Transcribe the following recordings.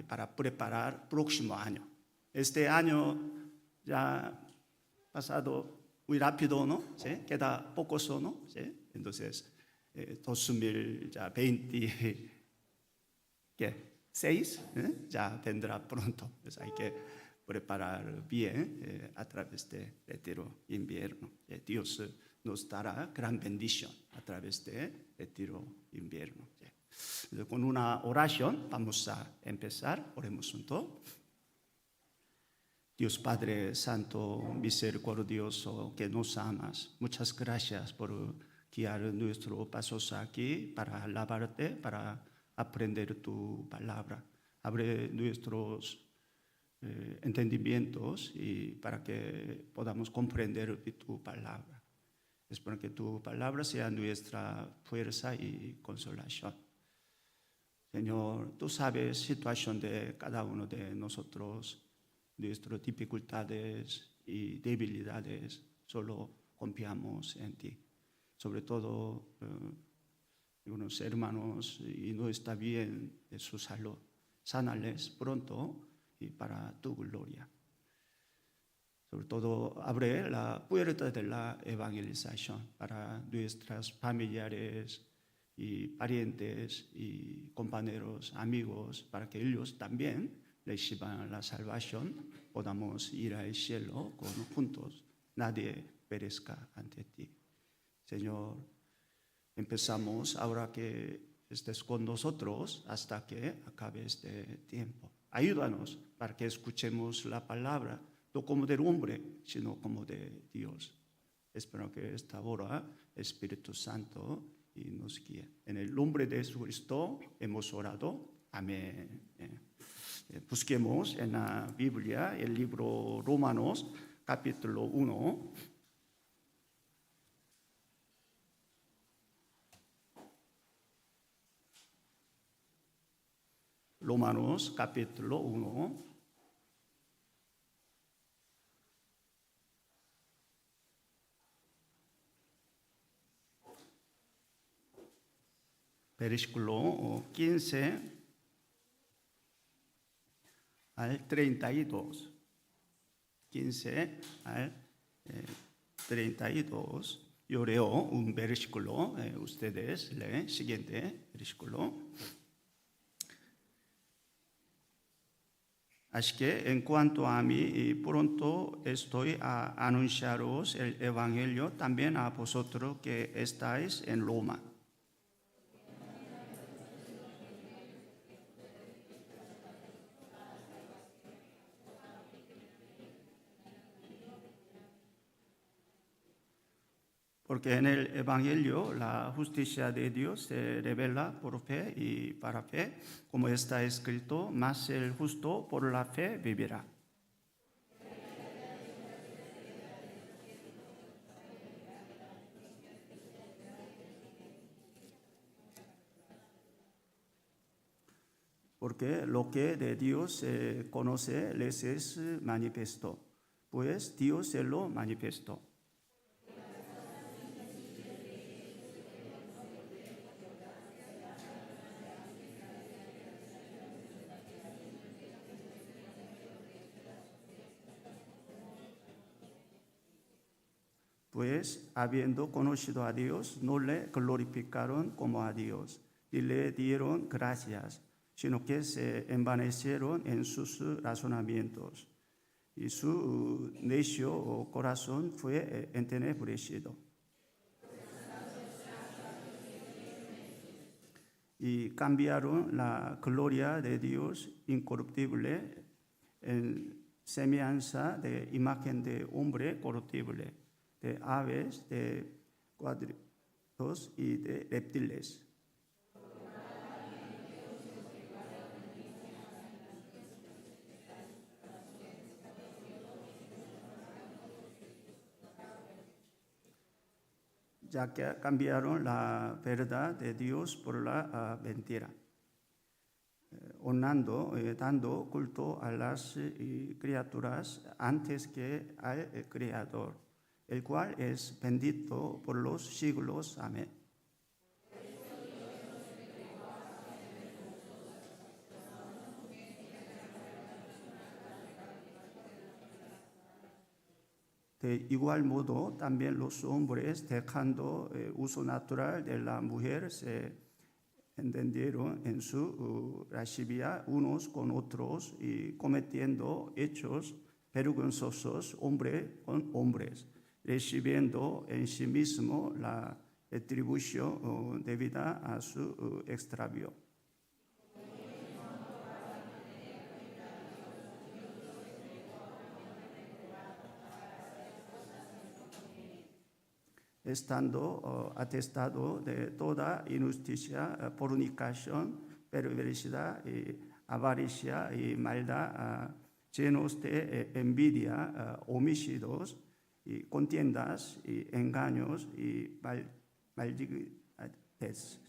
para preparar el próximo año. Este año ya pasado muy rápido, ¿no? ¿Sí? Queda poco solo, ¿sí? Entonces 2026 ya vendrá pronto. Entonces hay que preparar bien a través de retiro invierno. Dios nos dará gran bendición a través de retiro invierno. Con una oración vamos a empezar. Oremos juntos. Dios Padre Santo, misericordioso, que nos amas, muchas gracias por guiar nuestros pasos aquí para alabarte, para aprender tu palabra. Abre nuestros entendimientos y para que podamos comprender tu palabra. Espero que tu palabra sea nuestra fuerza y consolación. Señor, tú sabes la situación de cada uno de nosotros, nuestras dificultades y debilidades. Solo confiamos en ti. Sobre todo, algunos hermanos y no está bien de su salud. Sánales pronto y para tu gloria. Sobre todo, abre la puerta de la evangelización para nuestros familiares y parientes y compañeros, amigos, para que ellos también reciban la salvación, podamos ir al cielo juntos, nadie perezca ante ti. Señor, empezamos ahora que estés con nosotros hasta que acabe este tiempo. Ayúdanos para que escuchemos la palabra, no como del hombre, sino como de Dios. Espero que esta hora Espíritu Santo y nos guíe. En el nombre de Jesucristo hemos orado. Amén. Busquemos en la Biblia el libro Romanos, capítulo 1. Romanos, capítulo 1. Versículo 15 al 32. 15 al 32. Yo leo un versículo, ustedes leen el siguiente versículo. Así que en cuanto a mí, pronto estoy a anunciaros el evangelio también a vosotros que estáis en Roma. Porque en el evangelio la justicia de Dios se revela por fe y para fe, como está escrito, mas el justo por la fe vivirá. Porque lo que de Dios se conoce les es manifiesto, pues Dios se lo manifestó. Pues, habiendo conocido a Dios, no le glorificaron como a Dios, ni le dieron gracias, sino que se envanecieron en sus razonamientos, y su necio corazón fue entenebrecido. Y cambiaron la gloria de Dios incorruptible en semejanza de imagen de hombre corruptible, de aves, de cuadrúpedos y de reptiles. Ya que cambiaron la verdad de Dios por la mentira, honrando, dando culto a las criaturas antes que al Creador, el cual es bendito por los siglos. Amén. De igual modo, también los hombres, dejando uso natural de la mujer, se entendieron en su lascivia unos con otros y cometiendo hechos vergonzosos hombres con hombres, recibiendo en sí mismo la retribución debida a su extravío. Estando atestado de toda injusticia, fornicación, perversidad, avaricia y maldad, llenos de envidia, homicidios, y contiendas, y engaños, y maldades.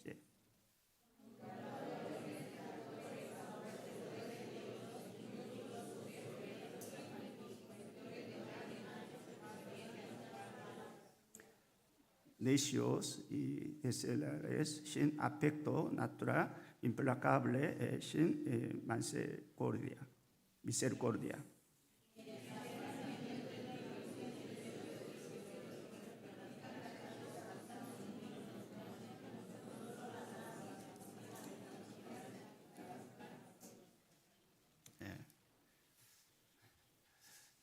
Necios y desleales, sin afecto natural, implacable, sin misericordia.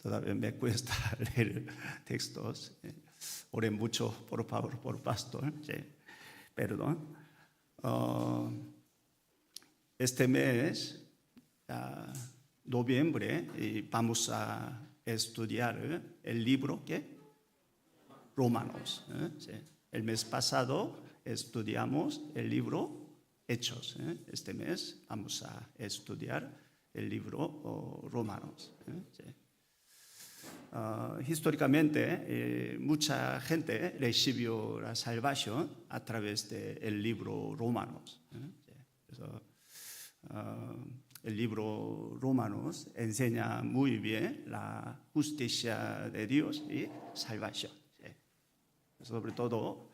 Todavía me cuesta leer textos. Oren mucho, por favor, por pastor. Sí. Perdón. Este mes, noviembre, vamos a estudiar el libro ¿qué? Romanos. Sí. El mes pasado estudiamos el libro Hechos. Este mes vamos a estudiar el libro Romanos. Sí. Históricamente, mucha gente recibió la salvación a través del libro Romanos. El libro Romanos enseña muy bien la justicia de Dios y salvación. Sobre todo,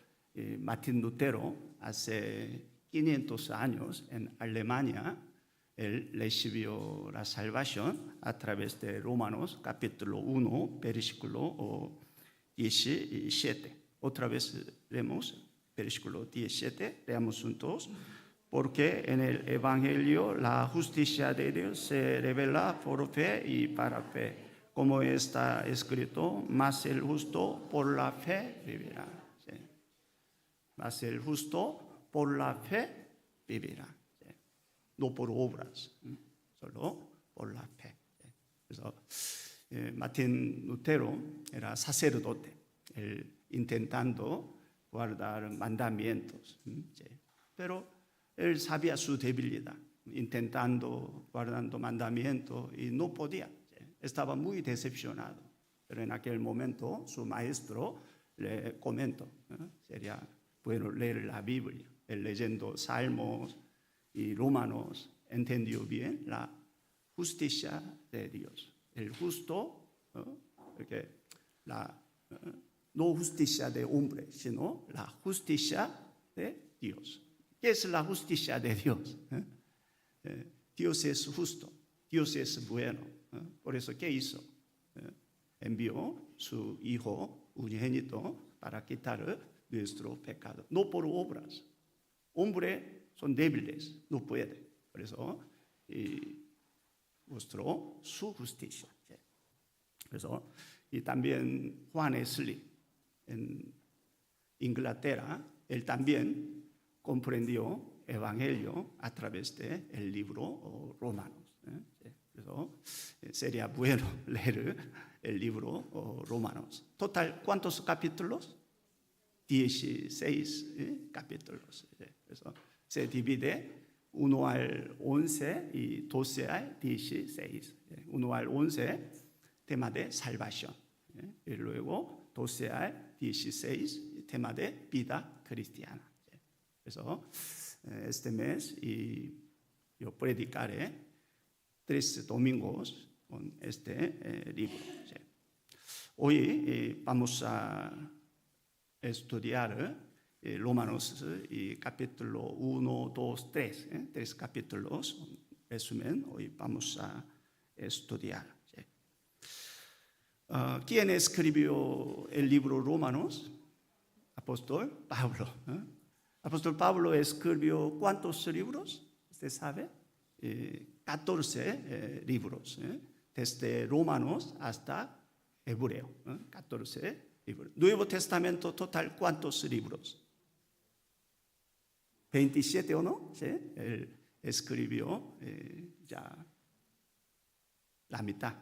Martín Lutero, hace 500 años en Alemania, él recibió la salvación a través de Romanos capítulo 1, versículo 17. Otra vez leemos versículo 17, leamos juntos. Porque en el Evangelio la justicia de Dios se revela por fe y para fe, como está escrito, mas el justo por la fe vivirá. Sí. Mas el justo por la fe vivirá. No por obras, solo por la fe. 그래서 Martín Lutero era sacerdote, él intentando guardar mandamientos, pero él sabía su debilidad, intentando guardando mandamientos y no podía. Estaba muy decepcionado, pero en aquel momento su maestro le comentó, sería bueno leer la Biblia, él leyendo Salmos y Romanos entendió bien la justicia de Dios. El justo, porque no justicia de hombre, sino la justicia de Dios. ¿Qué es la justicia de Dios? Dios es justo, Dios es bueno. Por eso, ¿qué hizo? Envió su Hijo unigénito para quitar nuestro pecado. No por obras. Hombres son débiles, no pueden. Por eso mostró su justicia. 그래서 y también Juan Wesley en Inglaterra, él también comprendió el Evangelio a través del libro Romanos. 그래서 sería bueno leer el libro Romanos. Total, ¿cuántos capítulos? 16 capítulos. 그래서 se divide 1 al 11 y 12 al 16. 1 al 11, tema de salvación. Y luego 12 al 16, tema de vida cristiana. 그래서 este mes yo predicaré 3 domingos con este libro. Hoy vamos a estudiar Romanos capítulo 1, 2, 3. 3 capítulos, resumen, hoy vamos a estudiar. ¿Quién escribió el libro Romanos? Apóstol Pablo. Apóstol Pablo escribió ¿cuántos libros? ¿Usted sabe? 14 libros, desde Romanos hasta Hebreo, 14 libros. Nuevo Testamento total, ¿cuántos libros? 27 o no? ¿Sí? Él escribió ya la mitad,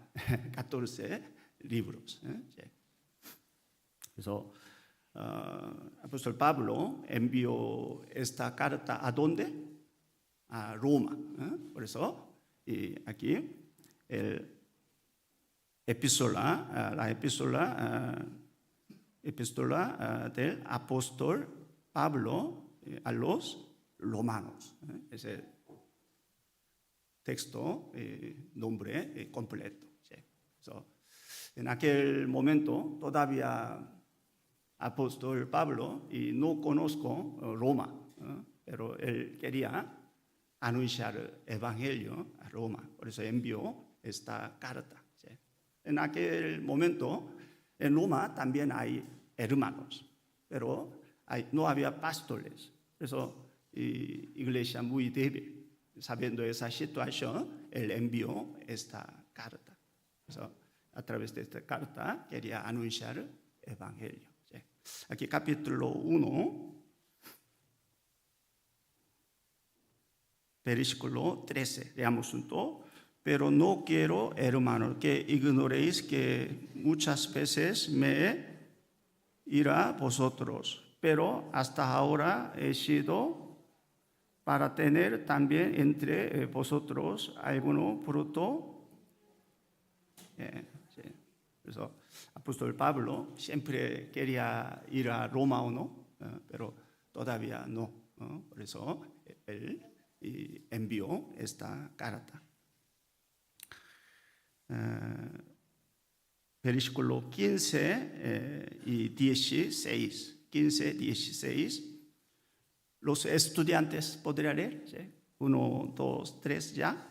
14 libros. ¿Sí? Eso. Apóstol Pablo envió esta carta ¿a dónde? A Roma. Por eso aquí la epístola del apóstol Pablo a los romanos. Ese texto, nombre completo. ¿Sí? En aquel momento todavía apóstol Pablo y no conozco Roma, pero él quería anunciar el evangelio a Roma, por eso envió esta carta. ¿Sí? En aquel momento en Roma también hay hermanos, pero no había pastores, por eso iglesia muy débil. Sabiendo esa situación, él envió esta carta. Eso, a través de esta carta quería anunciar el evangelio. Aquí capítulo 1, versículo 13. Leamos juntos. Pero no quiero, hermanos, que ignoréis que muchas veces me ira a vosotros, pero hasta ahora he sido para tener también entre vosotros alguno fruto. Sí. Eso. Apóstol Pablo siempre quería ir a Roma o no, pero todavía no. Por eso él envió esta carta. Versículo 15 y 16. 15, 16. Los estudiantes podrían leer. ¿Sí? 1, 2, 3 ya.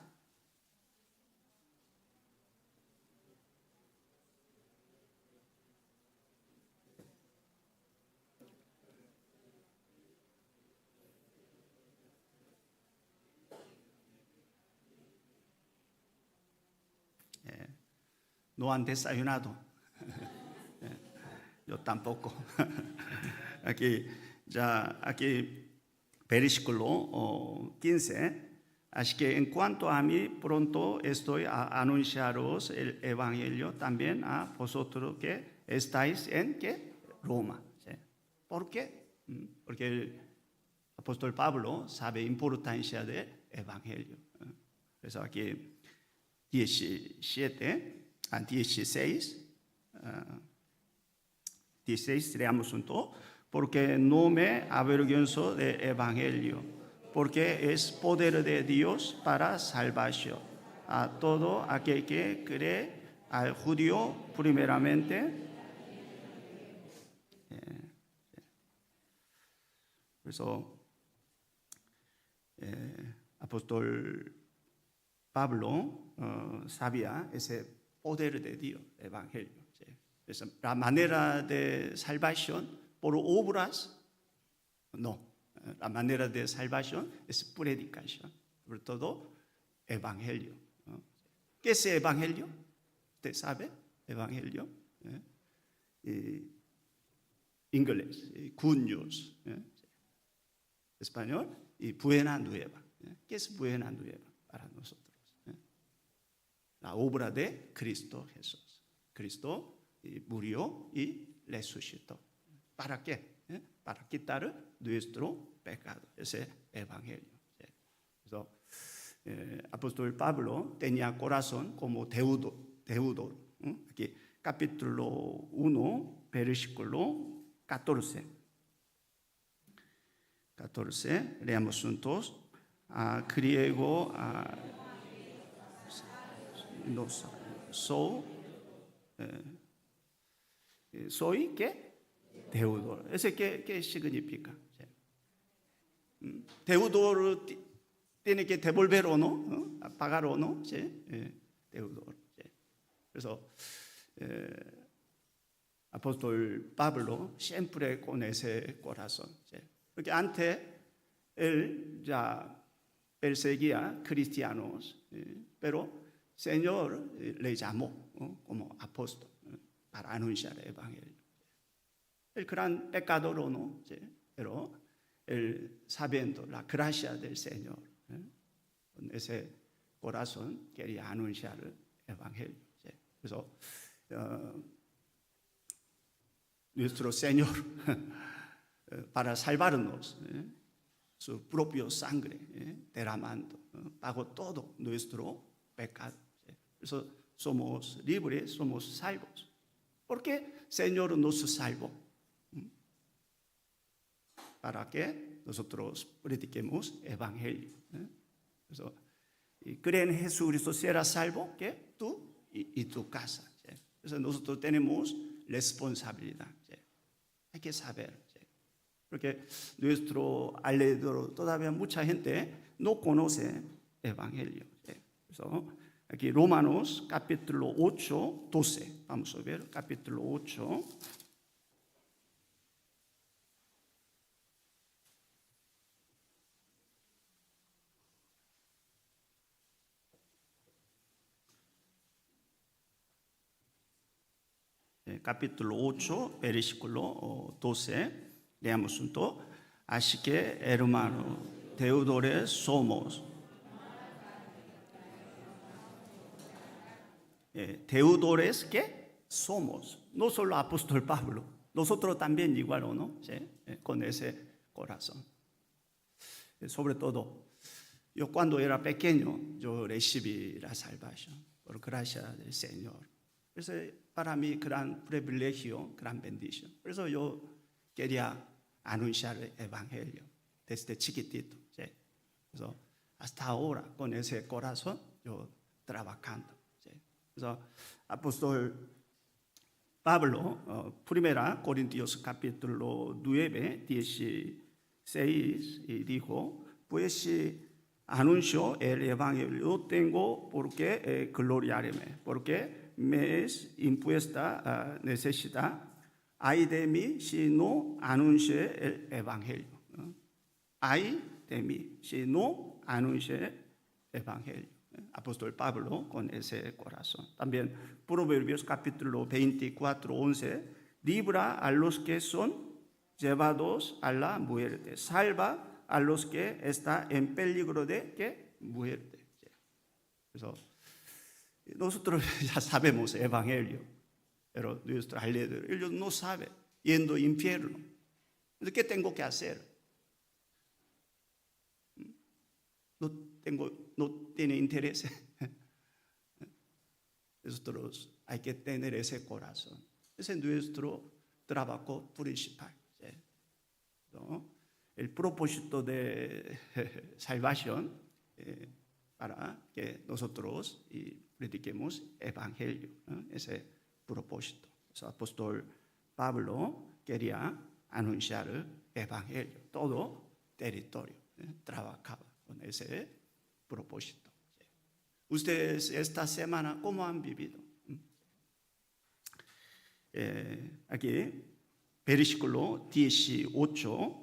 No han desayunado. Yo tampoco. Aquí versículo 15. Así que en cuanto a mí, pronto estoy a anunciaros el evangelio también a vosotros que estáis en ¿qué? Roma. ¿Sí? ¿Por qué? Porque el apóstol Pablo sabe la importancia del evangelio. Por eso aquí 17 a 16, 16 leamos juntos. Porque no me avergüenzo del evangelio, porque es poder de Dios para salvación a todo aquel que cree, al judío primeramente. Por eso apóstol Pablo sabía ese poder de Dios, evangelio. ¿Sí? Esa, la manera de salvación por obras, no. La manera de salvación es predicación, sobre todo evangelio. ¿Qué es evangelio? ¿Usted sabe? Evangelio. Inglés, good news. Español, y buena nueva. ¿Qué es buena nueva para nosotros? La obra de Cristo Jesús. Cristo murió y resucitó. ¿Para qué? Para quitar nuestro pecado. Ese evangelio. Entonces, apóstol Pablo tenía corazón como deudor. Aquí capítulo 1, versículo 14. 14, leamos juntos. Griego, no soy ¿qué? Deudor. ¿Ese qué significa? Deudor tiene que devolver o no, pagar o no, ¿sí? Deudor. ¿sí? 그래서 apóstol Pablo siempre con ese corazón. Porque antes él ya perseguía cristianos, pero Señor le llamó como apóstol para anunciar el evangelio. El gran pecador no, pero él sabiendo la gracia del Señor, con ese corazón quería anunciar el evangelio. 그래서 nuestro Señor para salvarnos, su propio sangre derramando, pagó todo nuestro pecado. 그래서 somos libres, somos salvos. porque Señor nos salvó. Para que nosotros prediquemos evangelio. 그래서 creen en Jesucristo será salvo, que tú y tu casa. 그래서 nosotros tenemos responsabilidad. Hay que saber. Porque nuestro alrededor todavía mucha gente no conoce evangelio. 그래서 aquí Romanos capítulo 8, 12. Vamos a ver capítulo 8. capítulo 8, versículo 12, leamos juntos. Así que, hermano, deudores somos. Deudores que somos, no solo apóstol Pablo, nosotros también igual, ¿o no? ¿Sí? Con ese corazón. Sobre todo, yo cuando era pequeño, yo recibí la salvación por gracia del Señor. 그래서 para mí gran privilegio, gran bendición. 그래서 yo quería anunciar el evangelio desde chiquitito. ¿Sí? 그래서 hasta ahora con ese corazón yo trabajando. ¿Sí? 그래서 apóstol Pablo, primera Corintios capítulo 9, 16, y dijo, pues si anuncio el evangelio tengo por qué gloriarme, porque me es impuesta necesidad. Ay de mí si no anuncie el evangelio. Ay de mí si no anuncie el evangelio. Apóstol Pablo con ese corazón. También Proverbios capítulo 24, 11. Libra a los que son llevados a la muerte. Salva a los que están en peligro de ¿qué? Muerte. 그래서 nosotros ya sabemos el evangelio, pero nuestro alrededor, ellos no saben, yendo al infierno. Entonces, ¿qué tengo que hacer? No tiene interés. Nosotros hay que tener ese corazón. Ese es nuestro trabajo principal. ¿No? El propósito de salvación para que nosotros prediquemos evangelio, ese propósito. El apóstol Pablo quería anunciar el evangelio, todo territorio, trabajaba con ese propósito. Ustedes esta semana, ¿cómo han vivido? Aquí, versículo 18,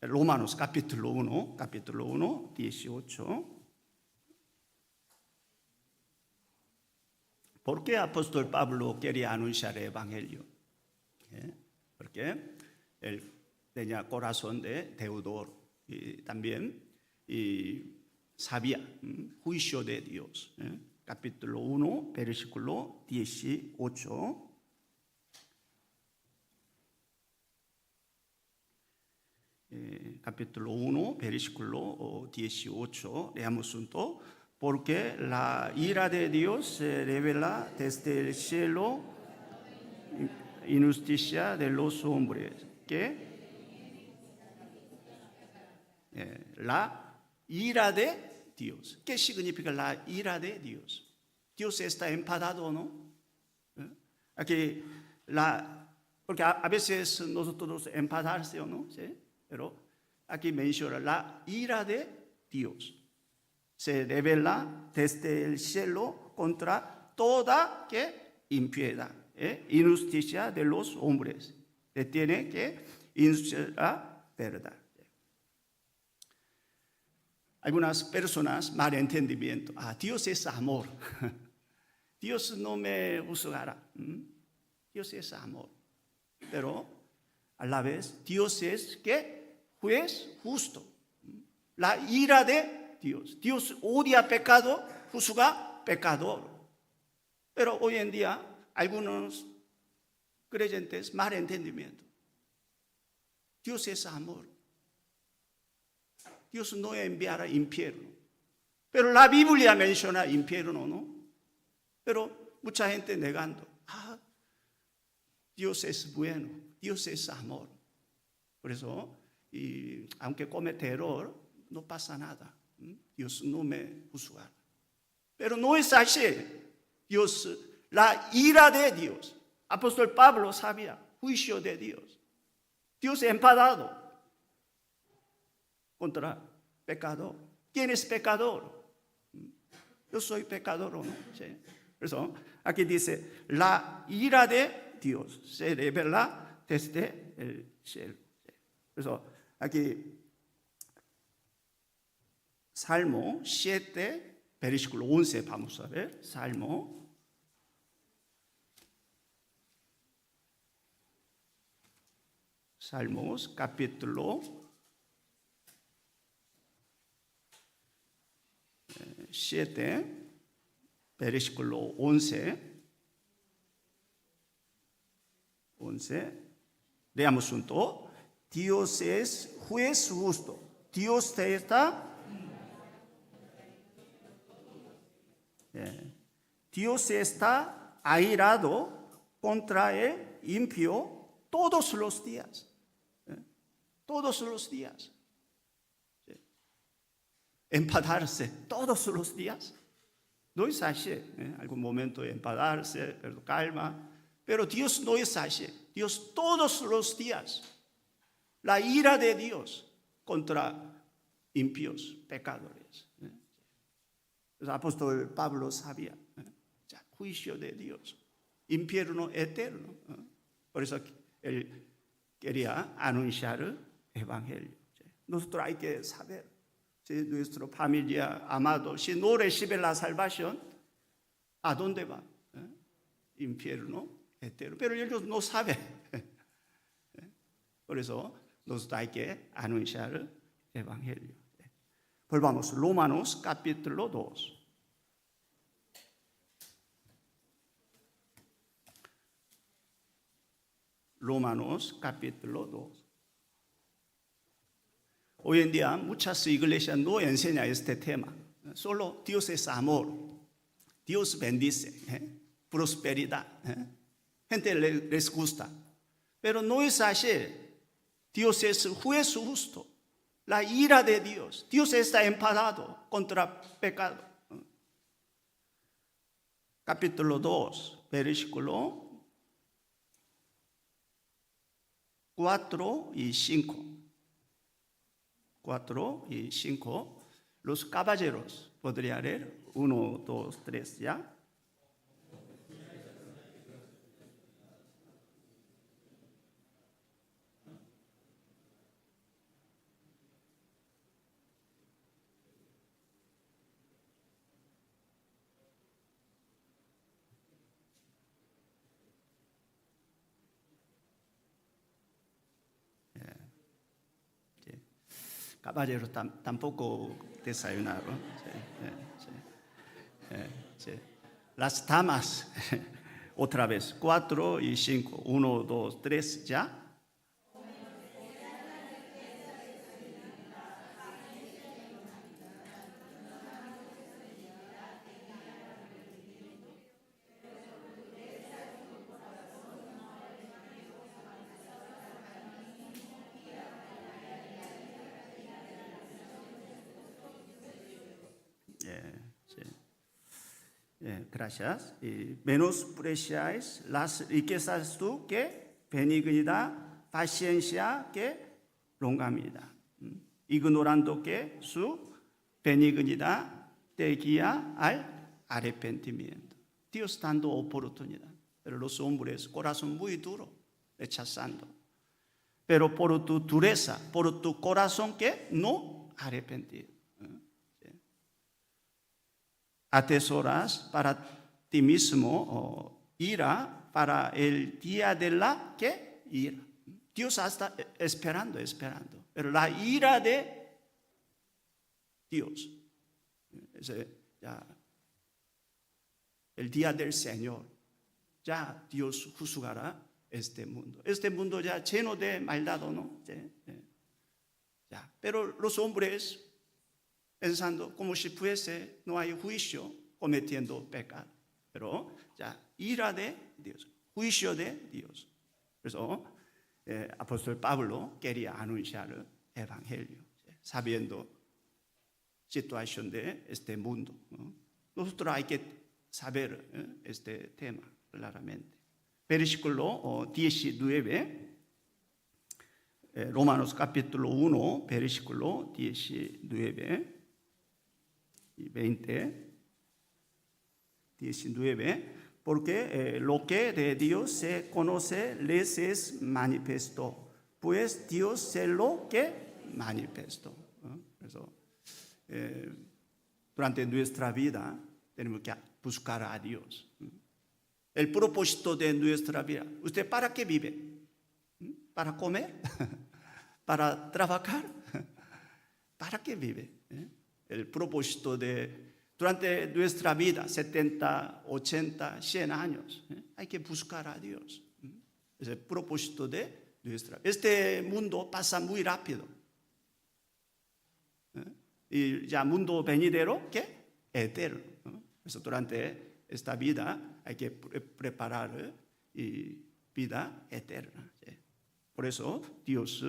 Romanos capítulo 1, 18. ¿Por qué apóstol Pablo quería anunciar el evangelio? Porque él tenía corazón de deudor y también sabía juicio de Dios. Capítulo 1, versículo 18. Capítulo 1, versículo 18, leamos juntos. Porque la ira de Dios se revela desde el cielo, injusticia de los hombres. ¿Qué? La ira de Dios. ¿Qué significa la ira de Dios? Dios está enfadado, ¿no? Aquí porque a veces nosotros enfadarse, ¿no? ¿Sí? Pero aquí menciona la ira de Dios. se revela desde el cielo contra toda que impiedad, injusticia de los hombres. Se tiene que instruir la verdad. Algunas personas malentendimiento. Dios es amor. Dios no me juzgará. Dios es amor. Pero a la vez Dios es ¿qué? Juez justo. La ira de Dios. Dios odia pecado, juzga pecador. Pero hoy en día algunos creyentes malentendimiento. Dios es amor. Dios no enviará infierno. Pero la Biblia menciona infierno, ¿no? Pero mucha gente negando. Dios es bueno, Dios es amor. Por eso, aunque comete error, no pasa nada. Dios no me juzgará. Pero no es así. Dios, la ira de Dios. Apóstol Pablo sabía, juicio de Dios. Dios enfadado contra pecador. ¿Quién es pecador? Yo soy pecador, ¿no? Sí. Por eso aquí dice, la ira de Dios se revela desde el cielo. Por eso aquí Salmo 7, versículo 11 vamos a ver. Salmos capítulo 7, versículo 11. Leamos juntos. Dios es juez justo. Dios está. Dios está airado contra el impío todos los días. Todos los días. Enfadarse todos los días. No es así. Algún momento enfadarse, pero calma. Pero Dios no es así. Dios todos los días. La ira de Dios contra impíos, pecadores. El apóstol Pablo sabía. Juicio de Dios. Infierno eterno. Por eso él quería anunciar el evangelio. Nosotros hay que saber. Si nuestra familia amado, si no recibe la salvación, ¿a dónde va? Infierno eterno. Pero ellos no saben. Por eso nosotros hay que anunciar el evangelio. Volvamos, Romanos capítulo 2. Romanos capítulo 2. Hoy en día muchas iglesias no enseñan este tema. Solo Dios es amor. Dios bendice. Prosperidad. Gente les gusta. Pero no es así. Dios es juez justo. La ira de Dios. Dios está enfadado contra pecado. Capítulo 2, versículo 4 y 5. 4 y 5. Los caballeros, podría leer 1, 2, 3, ¿ya? Caballeros tampoco desayunaron. Sí. Las damas, otra vez, 4 y 5. 1, 2, 3, ¿ya? Gracias. Menospreciáis las riquezas tú que benignidad, paciencia que longanimidad. Ignorando que su benignidad, te guía al arrepentimiento. Dios dando oportunidad, pero los hombres, corazón muy duro, rechazando. Pero por tu dureza, por tu corazón que no arrepentir. Atesoras para ti mismo ira para el día de la que ira. Dios está esperando. Pero la ira de Dios, el día del Señor, ya Dios juzgará este mundo. Este mundo ya lleno de maldad, ¿no? Ya. Pero los hombres pensando como si fuese no hay juicio cometiendo pecado. Pero ya ira de Dios, juicio de Dios. 그래서 apóstol Pablo quería anunciar el evangelio, sabiendo situación de este mundo. Nosotros hay que saber este tema claramente. Versículo 19, Romanos capítulo 1, versículo 19 y 20, 19, porque lo que de Dios se conoce les es manifiesto, pues Dios se lo que manifestó. 그래서 durante nuestra vida tenemos que buscar a Dios. El propósito de nuestra vida. ¿Usted para qué vive? ¿Para comer? ¿Para trabajar? ¿Para qué vive? El propósito durante nuestra vida, 70, 80, 100 años, hay que buscar a Dios. Es el propósito de nuestra vida. Este mundo pasa muy rápido. Y ya mundo venidero, ¿qué? Eterno. Eso durante esta vida hay que preparar vida eterna. Por eso Dios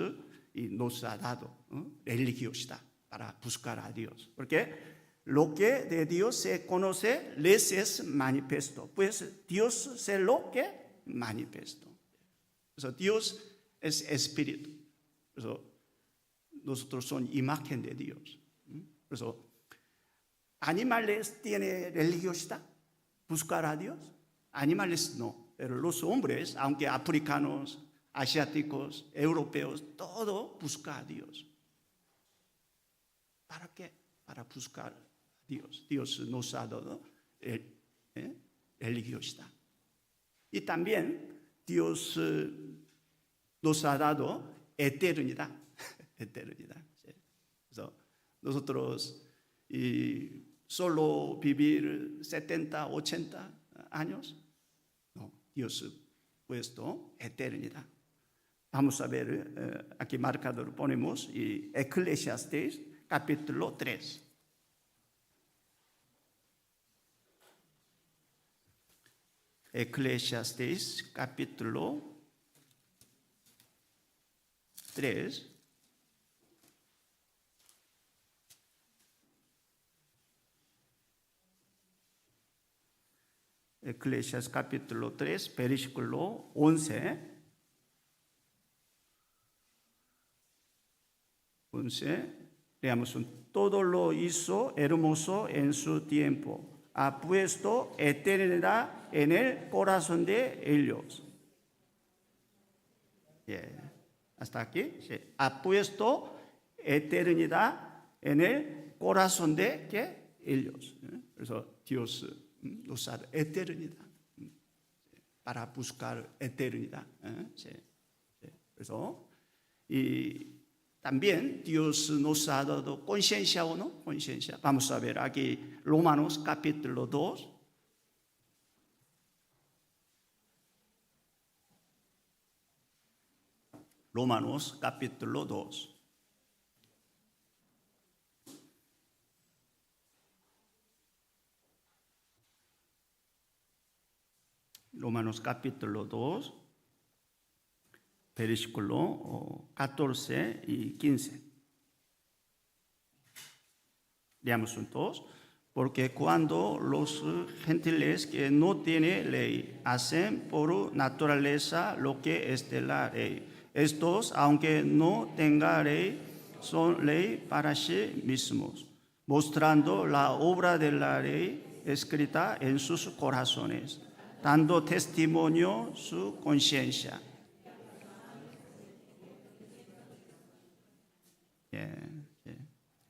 nos ha dado religiosidad para buscar a Dios. Porque lo que de Dios se conoce les es manifiesto. Pues Dios se lo que manifiesto. Eso Dios es espíritu. Eso nosotros son imagen de Dios. 그래서 animales tiene religiosidad, buscar a Dios. Animales no, pero los hombres, aunque africanos, asiáticos, europeos, todo busca a Dios. ¿Para qué? Para buscar a Dios. Dios nos ha dado religiosidad. Y también Dios nos ha dado eternidad. eternidad. 그래서 nosotros solo vivir 70, 80 años, no, Dios ha puesto eternidad. Vamos a ver, aquí marcador ponemos Eclesiastés capítulo 3. Eclesiastés capítulo 3. Eclesiastés capítulo 3, versículo 11. 11. Leamos. Todo lo hizo hermoso en su tiempo. Ha puesto eternidad en el corazón de ellos. Hasta aquí. Sí. Ha puesto eternidad en el corazón de ellos. 그래서 Dios nos da eternidad para buscar eternidad. 그래서 también Dios nos ha dado conciencia o no conciencia. Vamos a ver aquí Romanos capítulo 2. Romanos capítulo 2. Romanos capítulo 2, versículo 14 y 15. Leamos juntos. Porque cuando los gentiles que no tienen ley hacen por naturaleza lo que es de la ley, estos, aunque no tengan ley, son ley para sí mismos, mostrando la obra de la ley escrita en sus corazones, dando testimonio su conciencia.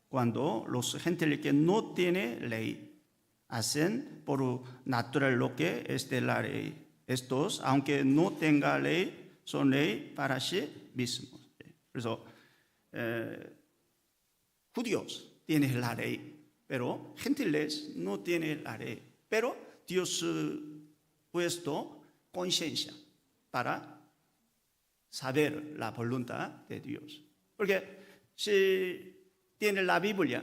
Cuando los gentiles que no tienen ley hacen por natural lo que es de la ley, estos, aunque no tengan ley, son ley para sí mismos. 그래서 judíos tienen la ley, pero gentiles no tienen la ley. Pero Dios puesto conciencia para saber la voluntad de Dios. Porque si tiene la Biblia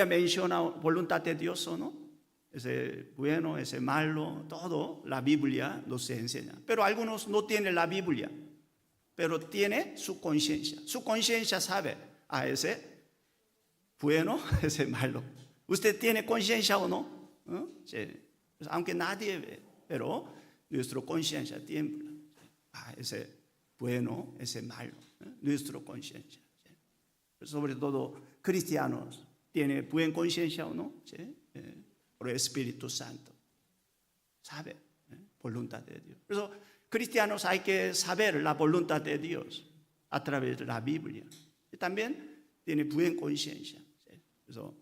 menciona voluntad de Dios o no. Ese bueno, ese malo, todo la Biblia nos enseña. Pero algunos no tienen la Biblia, pero tiene su conciencia. Su conciencia sabe a ese bueno, ese malo. ¿Usted tiene conciencia o no? Sí. Aunque nadie ve, pero nuestra conciencia tiembla. Ese bueno, ese malo. Nuestra conciencia. Sobre todo cristianos, ¿tiene buena conciencia o no? ¿Sí? Por el Espíritu Santo. Sabe voluntad de Dios. Por eso cristianos hay que saber la voluntad de Dios a través de la Biblia. Y también tiene buena conciencia. ¿Sí? Eso,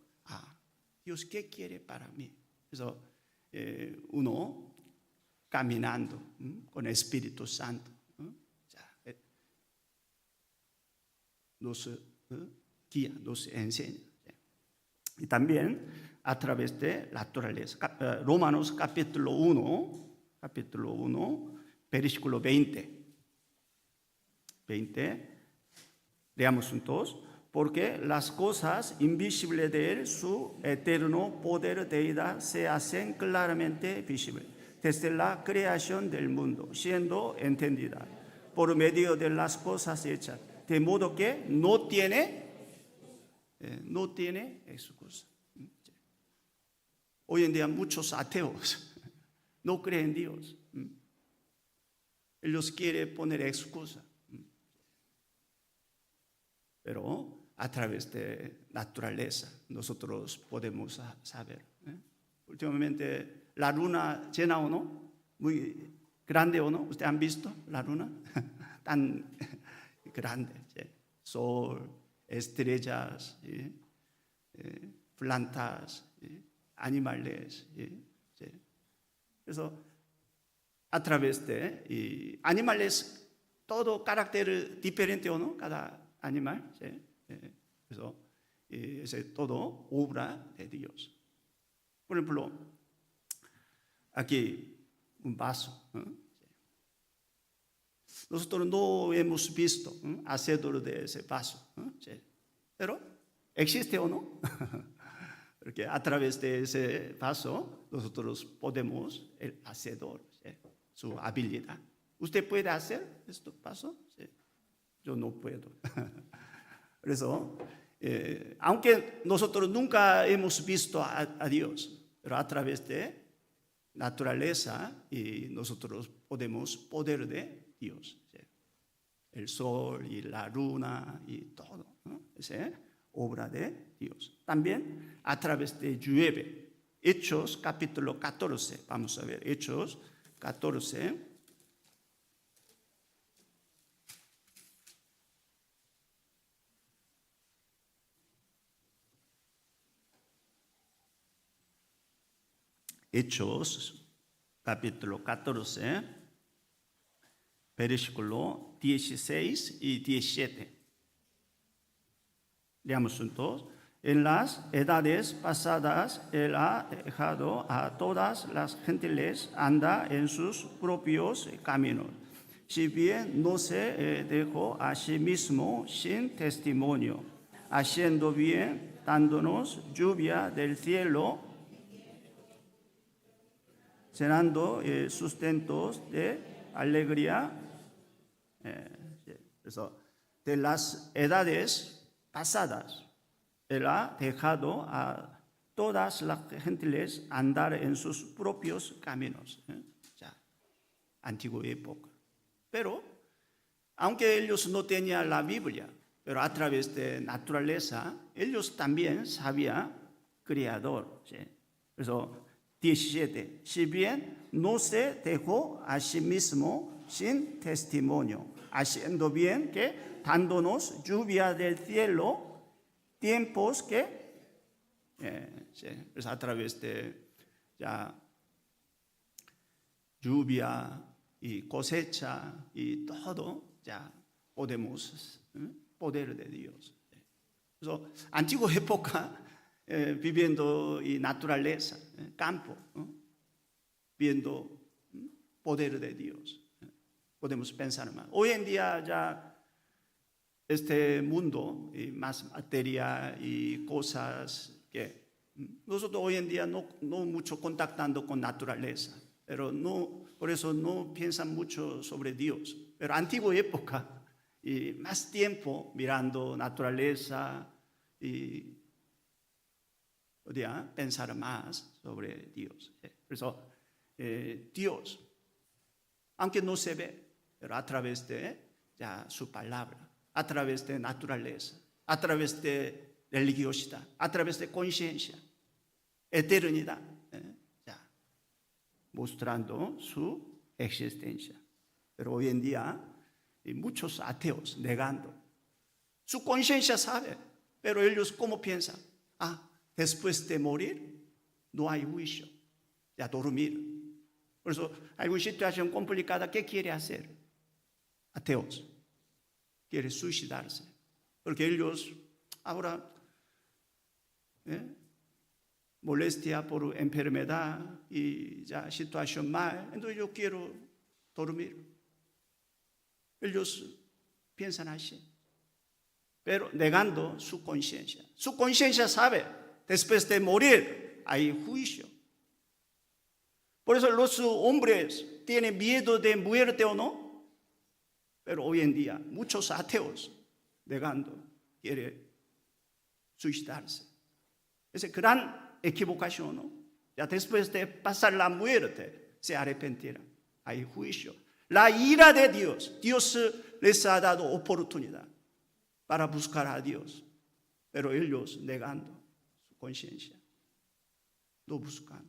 Dios, ¿qué quiere para mí? Eso, uno caminando con el Espíritu Santo. Nos guía, nos enseña. Y también a través de la naturaleza. Romanos capítulo 1, versículo 20. Leamos juntos. Porque las cosas invisibles de Él, su eterno poder de deidad, se hacen claramente visibles desde la creación del mundo, siendo entendida por medio de las cosas hechas, de modo que no tiene excusa. Hoy en día muchos ateos no creen en Dios. Ellos quieren poner excusa. Pero a través de naturaleza nosotros podemos saber. Últimamente la luna llena o no, muy grande o no. ¿Ustedes han visto la luna? Tan grande. ¿Sí? Sol, estrellas, ¿sí? Plantas, ¿sí? Animales. ¿Sí? ¿Sí? Eso a través de animales, todo carácter diferente o no, cada animal. ¿Sí? Eso es todo obra de Dios. Por ejemplo, aquí un vaso. Nosotros no hemos visto hacedor de ese vaso. ¿Sí? Pero existe o no. Porque a través de ese vaso nosotros podemos el hacedor, ¿sí? Su habilidad. ¿Usted puede hacer este vaso? ¿Sí? Yo no puedo. Por eso, aunque nosotros nunca hemos visto a Dios, pero a través de naturaleza y nosotros podemos poder de Dios. ¿Sí? El sol y la luna y todo, ¿no? Es obra de Dios. También a través de llueve. Hechos capítulo 14. Vamos a ver, Hechos 14. Hechos capítulo 14, versículo 16 y 17. Leamos juntos. En las edades pasadas Él ha dejado a todas las gentiles andar en sus propios caminos. Si bien no se dejó a sí mismo sin testimonio, haciendo bien, dándonos lluvia del cielo, cenando sustentos de alegría. De las edades pasadas, Él ha dejado a todas las gentiles andar en sus propios caminos. Antigua época. Pero, aunque ellos no tenían la Biblia, pero a través de naturaleza, ellos también sabían Creador. ¿sí? 그래서 17, si bien no se dejó a sí mismo sin testimonio, haciendo bien que dándonos lluvia del cielo, tiempos que, sí, pues a través de ya lluvia y cosecha y todo, ya podemos, poder de Dios. 그래서 antigua época, viviendo y naturaleza, campo, viendo poder de Dios. Podemos pensar más. Hoy en día ya este mundo y más materia y cosas que nosotros hoy en día no mucho contactando con naturaleza, pero no, por eso no piensan mucho sobre Dios. Pero antigua época y más tiempo mirando naturaleza y podía pensar más sobre Dios. 그래서 Dios, aunque no se ve, pero a través de ya su palabra, a través de naturaleza, a través de religiosidad, a través de conciencia, eternidad, ya, mostrando su existencia. Pero hoy en día hay muchos ateos negando. Su conciencia sabe, pero ellos ¿cómo piensan? Después de morir no hay juicio, ya dormir. Por eso hay una situación complicada. ¿Qué quiere hacer? Ateos. Quiere suicidarse. Porque ellos ahora molestia por enfermedad y ya situación mal. Entonces yo quiero dormir. Ellos piensan así. Pero negando su conciencia. Su conciencia sabe, después de morir hay juicio. Por eso los hombres tienen miedo de muerte o no. Pero hoy en día muchos ateos negando, quieren suicidarse. Es gran equivocación, ¿no? Ya después de pasar la muerte se arrepentirán. Hay juicio. La ira de Dios. Dios les ha dado oportunidad para buscar a Dios, pero ellos negando su conciencia, no buscando.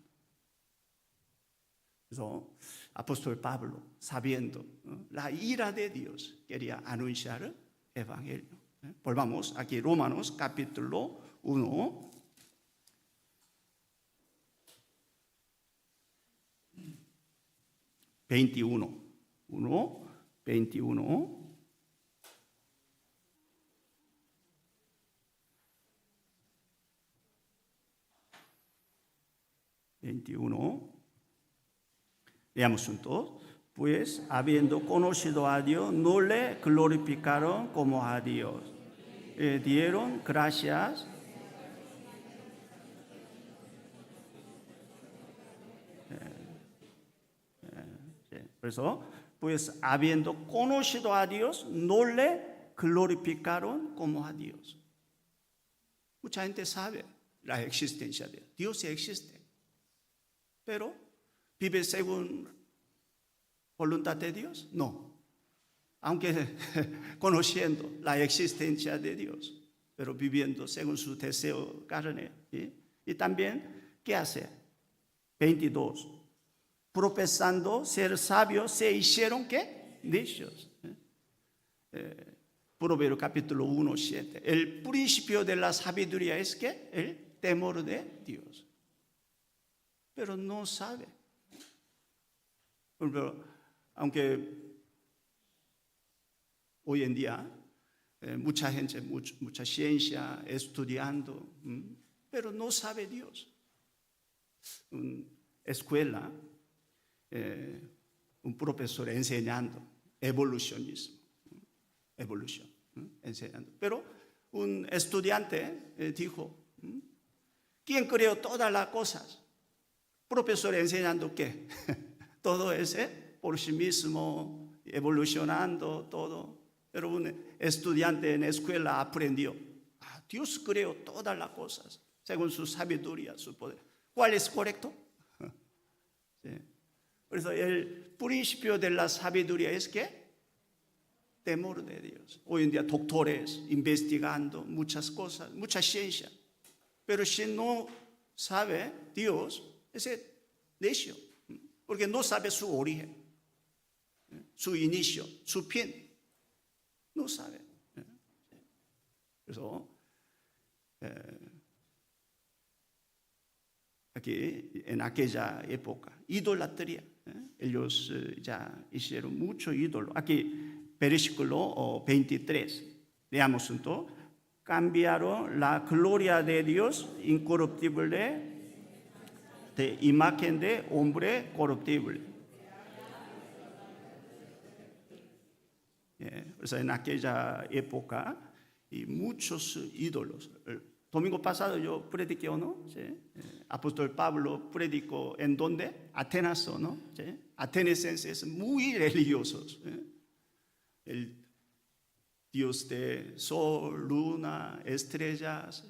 그래서 apóstol Pablo, sabiendo la ira de Dios, quería anunciar el evangelio. Volvamos aquí Romanos capítulo 1. (21) 21. Leamos juntos. Pues habiendo conocido a Dios, no le glorificaron como a Dios. Dieron gracias. 그래서 pues habiendo conocido a Dios, no le glorificaron como a Dios. Mucha gente sabe la existencia de Dios. Dios existe. Pero vive según voluntad de Dios? No. Aunque conociendo la existencia de Dios, pero viviendo según su deseo carne. Y también, ¿qué hace? 22. Profesando ser sabios, se hicieron ¿qué? Necios. Proverbios capítulo 1, 7. El principio de la sabiduría es que el temor de Dios. Pero no sabe. Pero, aunque hoy en día mucha gente, mucha ciencia estudiando, pero no sabe Dios. Una escuela, un profesor enseñando evolucionismo, evolución, enseñando. Pero un estudiante dijo, ¿quién creó todas las cosas? Profesor enseñando ¿qué? Todo es por sí mismo, evolucionando todo. Pero un estudiante en la escuela aprendió. Dios creó todas las cosas según su sabiduría, su poder. ¿Cuál es correcto? Sí. Por eso el principio de la sabiduría es que temor de Dios. Hoy en día doctores investigando muchas cosas, mucha ciencia. Pero si no sabe Dios ese necio, porque no sabe su origen, su inicio, su fin, no sabe. 그래서 aquí en aquella época, idolatría, ellos ya hicieron mucho ídolo. Aquí, versículo 23, leamos juntos. Cambiaron la gloria de Dios incorruptible de imagen de hombre corruptible. 그래서 en aquella época y muchos ídolos. El domingo pasado yo prediqué, ¿no? ¿Sí? Apóstol Pablo predicó en donde? Atenas, ¿no? ¿Sí? Atenienses muy religiosos. El Dios de sol, luna, estrellas,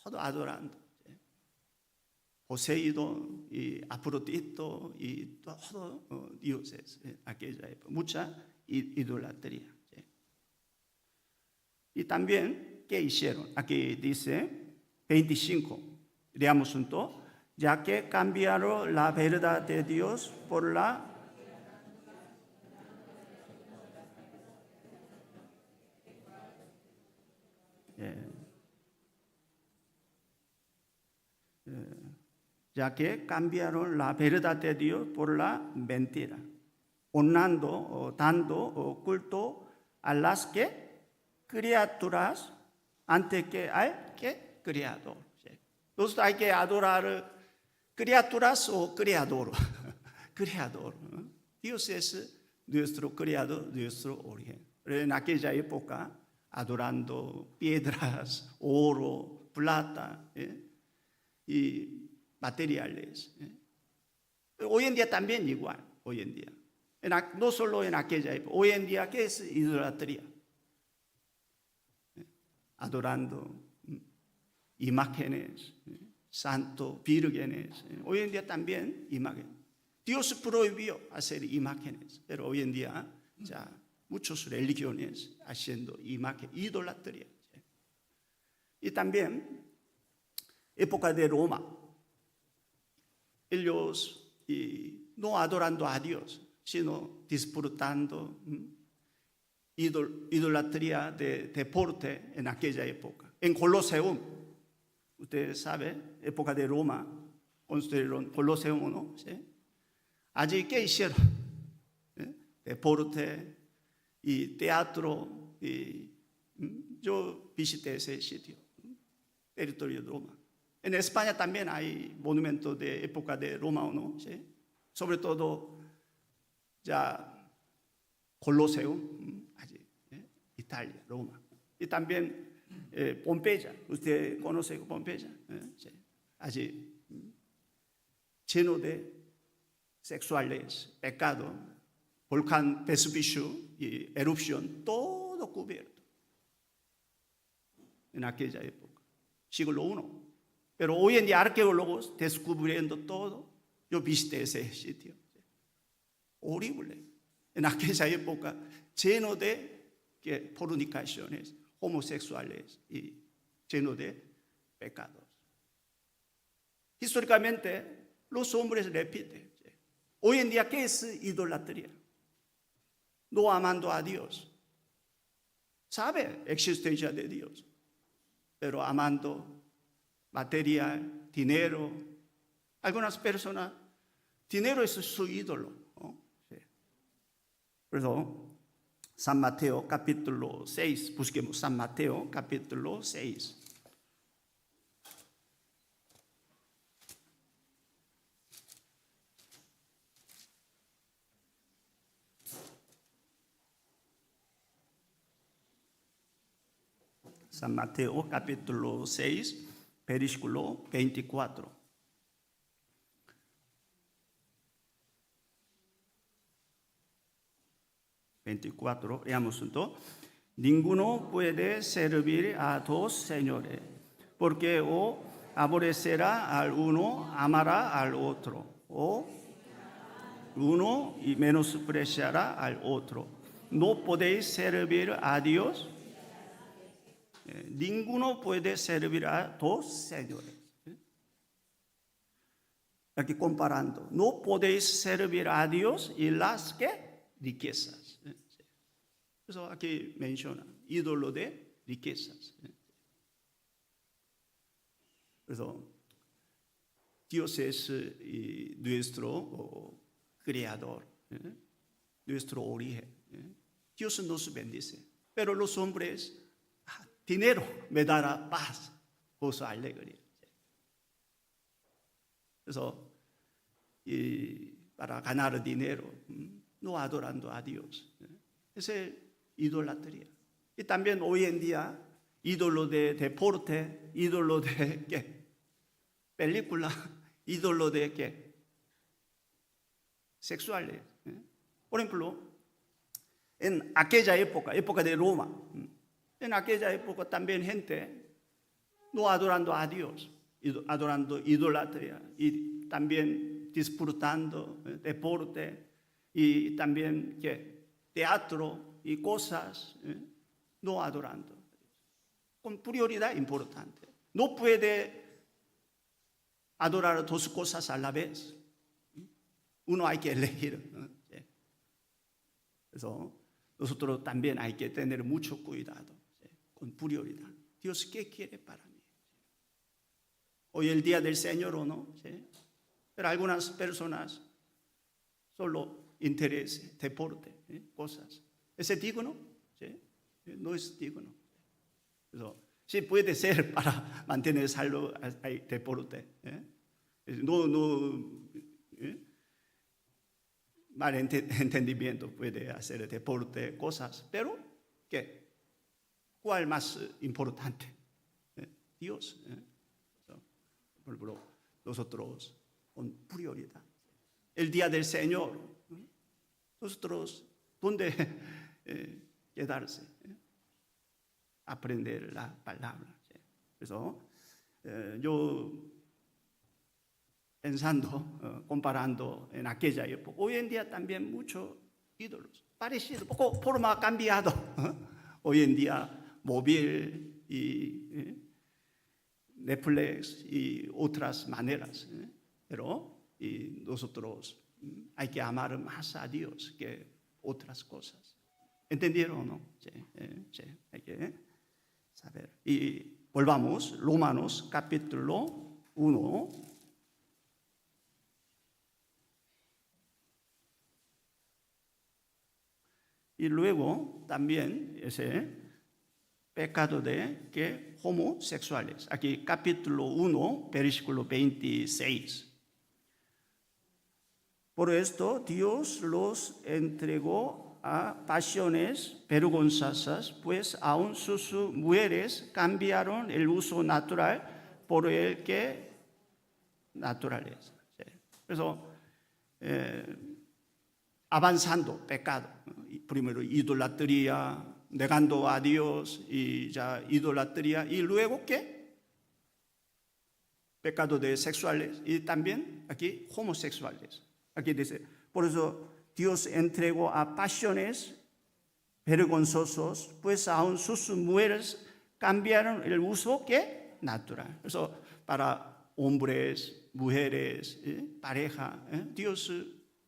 todo adorando. Poseidón y Afrodito y todo dioses en aquella época. Mucha idolatría. Y también, ¿qué hicieron? Aquí dice 25, leamos juntos. Ya que cambiaron la verdad de Dios por la ya que cambiaron la verdad de Dios por la mentira, honrando o dando culto a las que criaturas antes que al que creador. Nosotros hay que adorar criaturas o creador. Creador. Dios es nuestro creador, nuestro origen. Pero en aquella época, adorando piedras, oro, plata y materiales. Hoy en día también igual, hoy en día. No solo en aquella época, hoy en día, ¿qué es idolatría? Adorando imágenes, santos, vírgenes. Hoy en día también imágenes. Dios prohibió hacer imágenes, pero hoy en día ya muchas religiones haciendo imagen, idolatría. Y también época de Roma, ellos no adorando a Dios, sino disfrutando idolatría de deporte en aquella época. En Coloseum, usted sabe, época de Roma, construyeron Coloseum, ¿no? ¿Sí? Allí, ¿qué hicieron? Deporte y teatro. Yo visité ese sitio, territorio de Roma. En España también hay monumentos de época de Roma, ¿no? ¿Sí? Sobre todo, ya Coloseum, allí, Italia, Roma. Y también Pompeya, usted conoce Pompeya, ¿sí? Allí, lleno de sexuales, pecado, volcán Vesuvius y erupción, todo cubierto en aquella época, siglo I. Pero hoy en día arqueólogos descubriendo todo, yo visité ese sitio. Horrible. En aquella época, lleno de fornicaciones, homosexuales y lleno de pecados. Históricamente, los hombres repiten. Hoy en día, ¿qué es idolatría? No amando a Dios. Sabe la existencia de Dios, pero amando material, dinero. Algunas personas, dinero es su ídolo. ¿No? Sí. Por eso, San Mateo capítulo 6, busquemos San Mateo capítulo 6. San Mateo capítulo 6, versículo 24. Leamos juntos. Ninguno puede servir a dos señores, porque o aborrecerá al uno, amará al otro, o uno y menospreciará al otro. No podéis servir a Dios. Ninguno puede servir a dos señores. aquí comparando, no podéis servir a Dios y las que riquezas. 그래서 aquí menciona ídolo de riquezas. 그래서 Dios es nuestro creador, nuestro origen. Dios nos bendice, pero los hombres, dinero me dará paz, gozo, alegría. 그래서 para ganar dinero, no adorando a Dios. Es idolatría. Y también hoy en día, ídolo de deporte, ídolo de ¿qué? Película, ídolo de ¿qué? Sexuales. Por ejemplo, en aquella época de Roma, en aquella época también gente no adorando a Dios, adorando idolatría y también disfrutando deporte y también ¿qué? Teatro y cosas, no adorando. Con prioridad importante. No puede adorar dos cosas a la vez. Uno hay que elegir. 그래서 nosotros también hay que tener mucho cuidado con prioridad. Dios, ¿qué quiere para mí? Hoy el día del Señor o no. Pero algunas personas solo interés, deporte, cosas. ¿Es digno? No es digno. 그래서 sí puede ser para mantener salud hay deporte. No mal entendimiento puede hacer deporte, cosas, pero ¿qué? ¿Cuál más importante? Dios. Por ejemplo, nosotros con prioridad. El día del Señor, nosotros, ¿dónde quedarse? Aprender la palabra. 그래서 yo pensando, comparando en aquella época, hoy en día también muchos ídolos, parecido, poco forma ha cambiado. Hoy en día móvil y Netflix y otras maneras, pero nosotros hay que amar más a Dios que otras cosas. ¿Entendieron o no? Sí, hay que saber. Y volvamos, Romanos capítulo 1. Y luego también ese pecado de que homosexuales. Aquí capítulo 1, versículo 26. Por esto Dios los entregó a pasiones vergonzosas, pues aun sus mujeres cambiaron el uso natural por el que naturaleza. 그래서 avanzando pecado, primero idolatría, negando a Dios y ya idolatría, y luego ¿qué? Pecado de sexuales y también aquí homosexuales. Aquí dice, por eso Dios entregó a pasiones vergonzosos, pues aún sus mujeres cambiaron el uso que natural. 그래서 para hombres, mujeres, pareja, Dios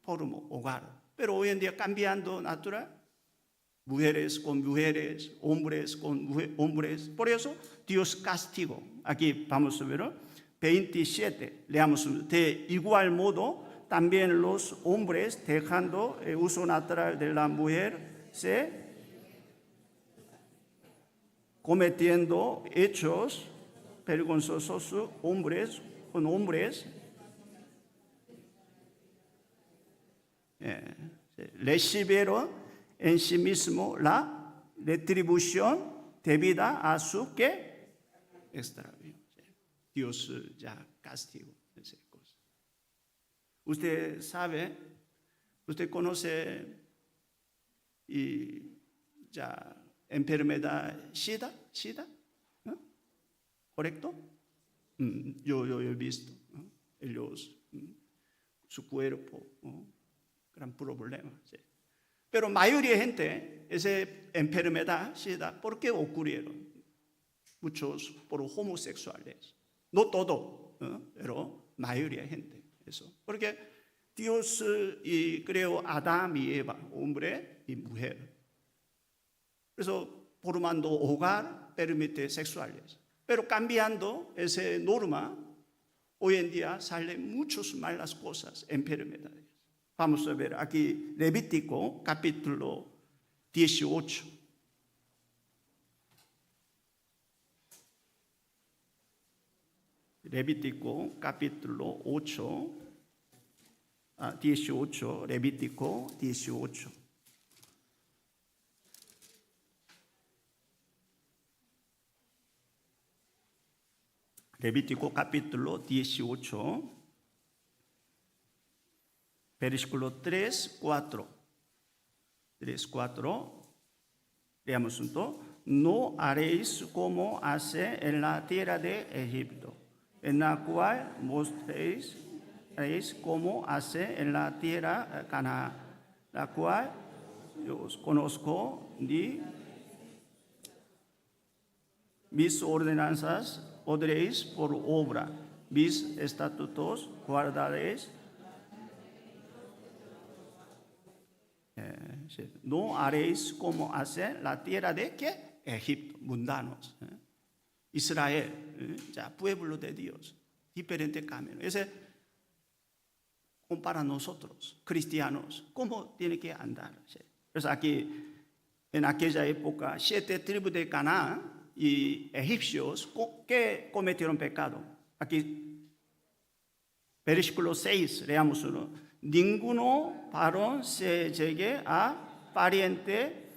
formó hogar. Pero hoy en día cambiando natural, mujeres con mujeres, hombres con hombres. Por eso Dios castigó. Aquí vamos a ver 27. Leamos. De igual modo, también los hombres, dejando el uso natural de la mujer, se cometiendo hechos vergonzosos, hombres con hombres, recibieron en sí mismo la retribución debida a su ¿qué? Extravío. Dios ya castigó esa cosa. Usted sabe, usted conoce y ya enfermedad SIDA, ¿no? ¿Correcto? Yo he visto, ¿no? Ellos, su cuerpo, ¿no? Gran problema. ¿Sí? Pero mayoría de gente, esa enfermedad SIDA, ¿por qué ocurrieron? Muchos por homosexuales. No todo, pero mayoría de gente. eso. Porque Dios creó Adán y Eva, hombre y mujer. 그래서 formando hogar permite sexuales. Pero cambiando esa norma, hoy en día salen muchas malas cosas, enfermedades. Vamos a ver aquí Levítico capítulo 18. Levítico capítulo 18, Levítico 18. Levítico capítulo 18, versículo 3, 4. 3, 4. Leamos juntos. No haréis como hace en la tierra de Egipto, en la cual mostréis como hace en la tierra Canaán, la cual yo os conozco, ni mis ordenanzas podréis por obra, mis estatutos guardaréis. No haréis como hace la tierra de ¿qué? Egipto, mundanos. Israel, ya pueblo de Dios, diferente camino. Ese compara a nosotros, cristianos, cómo tiene que andar. 그래서 aquí, en aquella época, 7 tribus de Canaán y egipcios que cometieron pecado. Aquí, versículo 6, leamos uno. Ninguno varón se llegue a pariente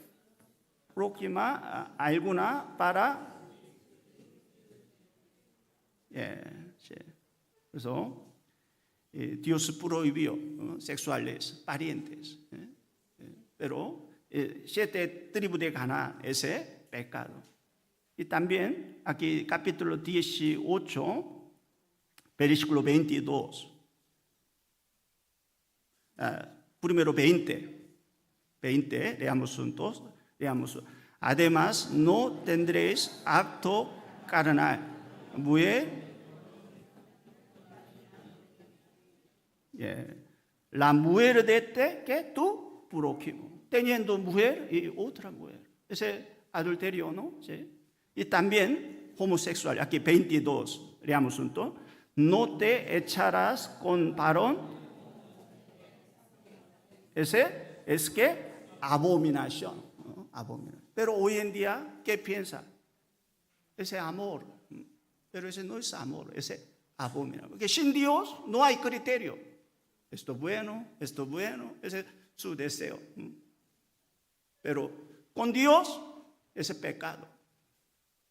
próxima alguna para 그래서 Dios prohibió sexuales, parientes. Pero 7 tribus de Canaán, ese pecado. Y también aquí capítulo 18, versículo 22. Primero 20, leamos juntos. Leamos. Además, no tendréis acto carnal, mujer. La mujer de este que tu prójimo, teniendo mujer y otra mujer. Ese adulterio, ¿no? ¿Sí? Y también homosexual, aquí 22, leamos juntos. No te echarás con varón. Ese es que abominación, ¿no? Abominación. Pero hoy en día, ¿qué piensa? Ese amor. Pero ese no es amor, ese abominación. Porque sin Dios no hay criterio. Esto bueno, ese es su deseo. Pero con Dios, ese pecado.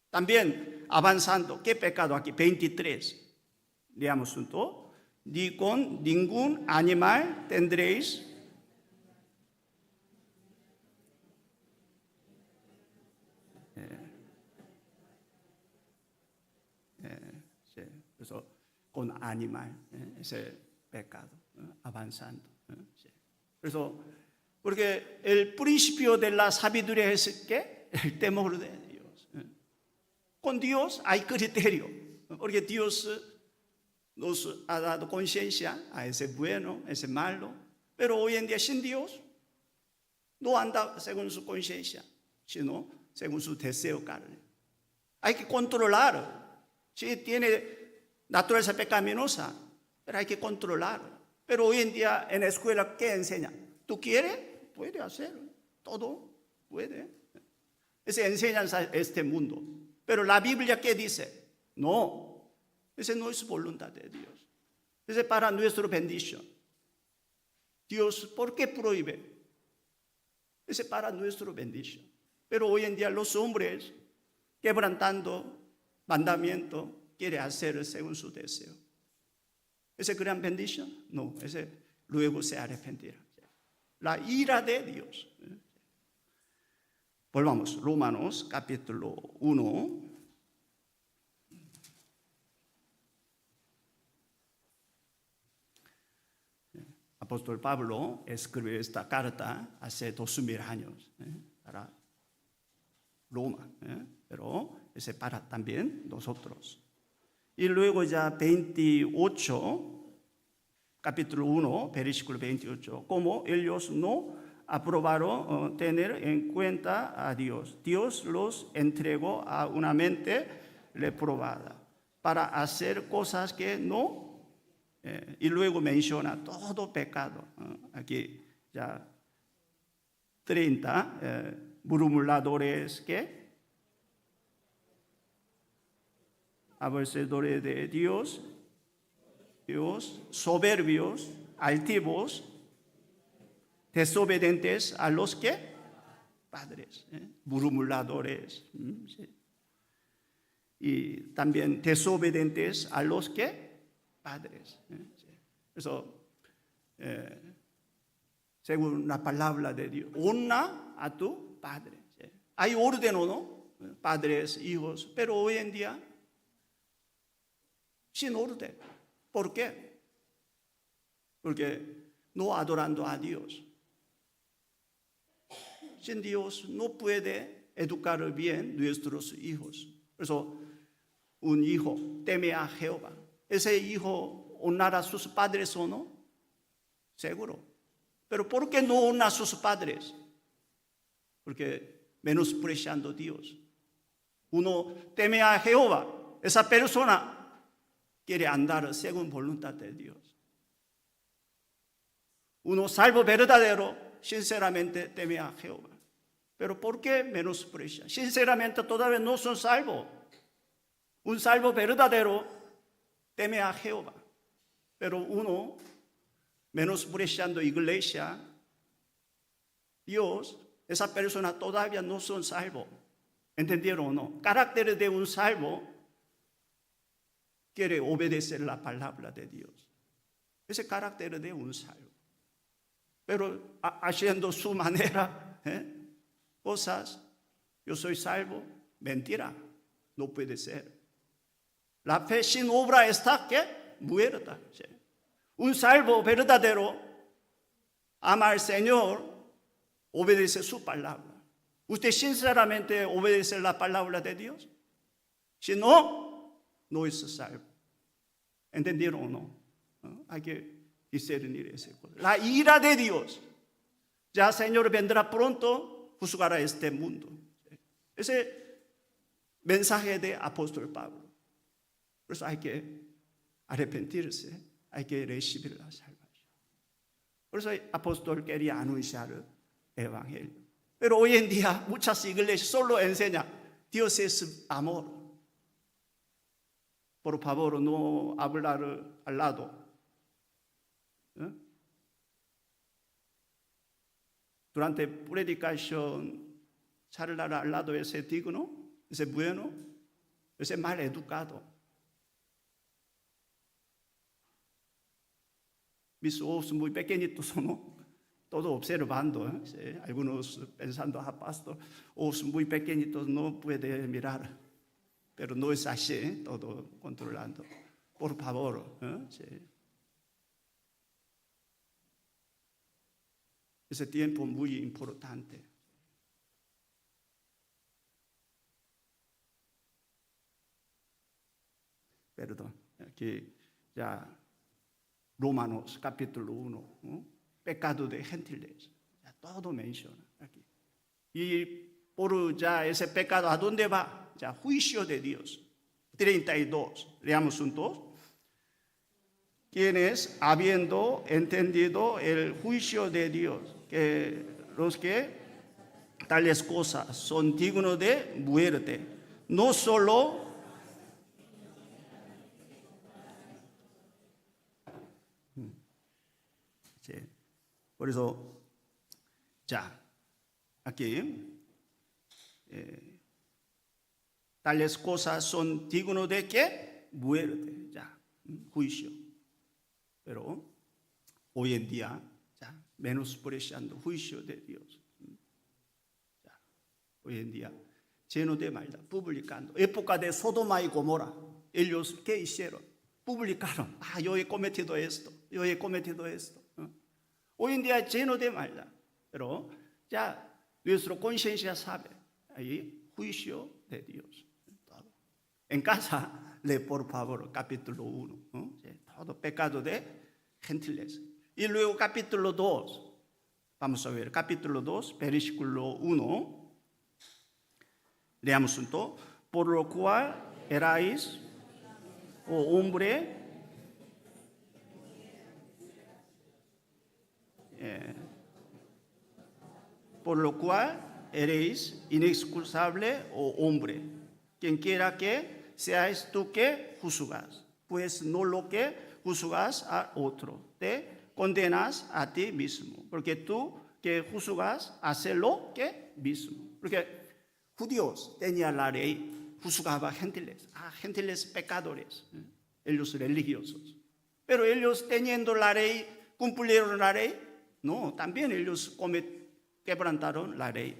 También avanzando, ¿qué pecado aquí? 23. Leamos juntos. Ni con ningún animal tendréis. 그래서 con animal, ese pecado, avanzando. 그래서 porque el principio de la sabiduría es que el temor de Dios. Con Dios hay criterio, porque Dios nos ha dado conciencia a ese bueno, ese malo, pero hoy en día sin Dios no anda según su conciencia, sino según su deseo carne. Hay que controlar. Si tiene naturaleza pecaminosa, pero hay que controlar. Pero hoy en día en la escuela, ¿qué enseña? ¿Tú quieres? Puede hacer. Todo puede. Esa enseñanza es este mundo. Pero la Biblia, ¿qué dice? No. Esa no es voluntad de Dios. Ese es para nuestra bendición. Dios, ¿por qué prohíbe? Ese es para nuestra bendición. Pero hoy en día los hombres, quebrantando mandamiento, quiere hacer según su deseo. ¿Ese gran bendición? No, ese luego se arrepentirá. La ira de Dios. Volvamos, Romanos capítulo 1. Apóstol Pablo escribió esta carta hace 2000 años para Roma, pero ese para también nosotros. Y luego ya 28, capítulo 1, versículo 28. Como ellos no aprobaron tener en cuenta a Dios, Dios los entregó a una mente reprobada para hacer cosas que no, y luego menciona todo pecado. Aquí ya 30, murmuradores, ¿qué? Aborrecedores de Dios, soberbios, altivos, desobedientes a los que padres, murmuradores, ¿sí? Y también desobedientes a los que padres. ¿Sí? Eso, según la palabra de Dios, honra a tu padre. ¿Sí? Hay orden o no, padres, hijos, pero hoy en día sin orden. ¿Por qué? Porque no adorando a Dios. Sin Dios no puede educar bien nuestros hijos. Por eso un hijo teme a Jehová. ¿Ese hijo honrará a sus padres o no? Seguro. Pero ¿por qué no honra a sus padres? Porque menospreciando a Dios. Uno teme a Jehová. Esa persona quiere andar según voluntad de Dios. Uno salvo verdadero, sinceramente teme a Jehová. Pero ¿por qué menosprecia? Sinceramente todavía no son salvos. Un salvo verdadero teme a Jehová. Pero uno menospreciando iglesia, Dios, esa persona todavía no son salvos. ¿Entendieron o no? Carácter de un salvo quiere obedecer la palabra de Dios. Ese carácter de un salvo. Pero haciendo su manera, cosas, yo soy salvo, mentira, no puede ser. La fe sin obra está ¿qué? Muerta. ¿Sí? Un salvo verdadero ama al Señor, obedece su palabra. ¿Usted sinceramente obedece la palabra de Dios? Si no, no es salvo. ¿Entendieron o no? Hay que discernir esa cosa. La ira de Dios. Ya el Señor vendrá pronto, juzgará este mundo. Ese mensaje de apóstol Pablo. Por eso hay que arrepentirse, hay que recibir la salvación. Por eso el apóstol quería anunciar el evangelio. Pero hoy en día muchas iglesias solo enseñan Dios es amor. Por favor, no hablar al lado. Durante predicación, charlar al lado, ese digno, ese bueno, ese mal educado. Mis ojos muy pequeñitos, ¿no? Todo observando, ¿sí? Algunos pensando, pastor, ojos muy pequeñitos no puede mirar. Pero no es así, todo controlando. Por favor, ¿sí? Ese tiempo muy importante. Perdón, aquí ya Romanos capítulo 1, pecado de gentiles, ya todo menciona aquí. Y por ya ese pecado, ¿a dónde va? Ya juicio de Dios. 32, leamos juntos. Quienes, habiendo entendido el juicio de Dios, que los que tales cosas son dignos de muerte, no solo sí. Por eso, ya, aquí, tales cosas son dignos de ¿qué? Muerte, ya, juicio. Pero hoy en día, ya, menospreciando juicio de Dios. Ya, hoy en día, lleno de maldad, publicando. Época de Sodoma y Gomorra, ellos, ¿qué hicieron? Publicaron, yo he cometido esto, yo he cometido esto. Hoy en día lleno de maldad, pero ya nuestra conciencia sabe, hay juicio de Dios. En casa, lee por favor capítulo 1, todo pecado de gentiles. Y luego capítulo 2, vamos a ver, capítulo 2, versículo 1. Leamos juntos. Por lo cual erais, oh hombre, por lo cual eres inexcusable, oh hombre. Quien quiera que seáis tú que juzgas, pues no lo que juzgas a otro, te condenas a ti mismo, porque tú que juzgas haces lo que mismo. Porque judíos tenían la ley, juzgaba gentiles pecadores, ellos religiosos. Pero ellos teniendo la ley, cumplieron la ley. No, también ellos quebrantaron la ley.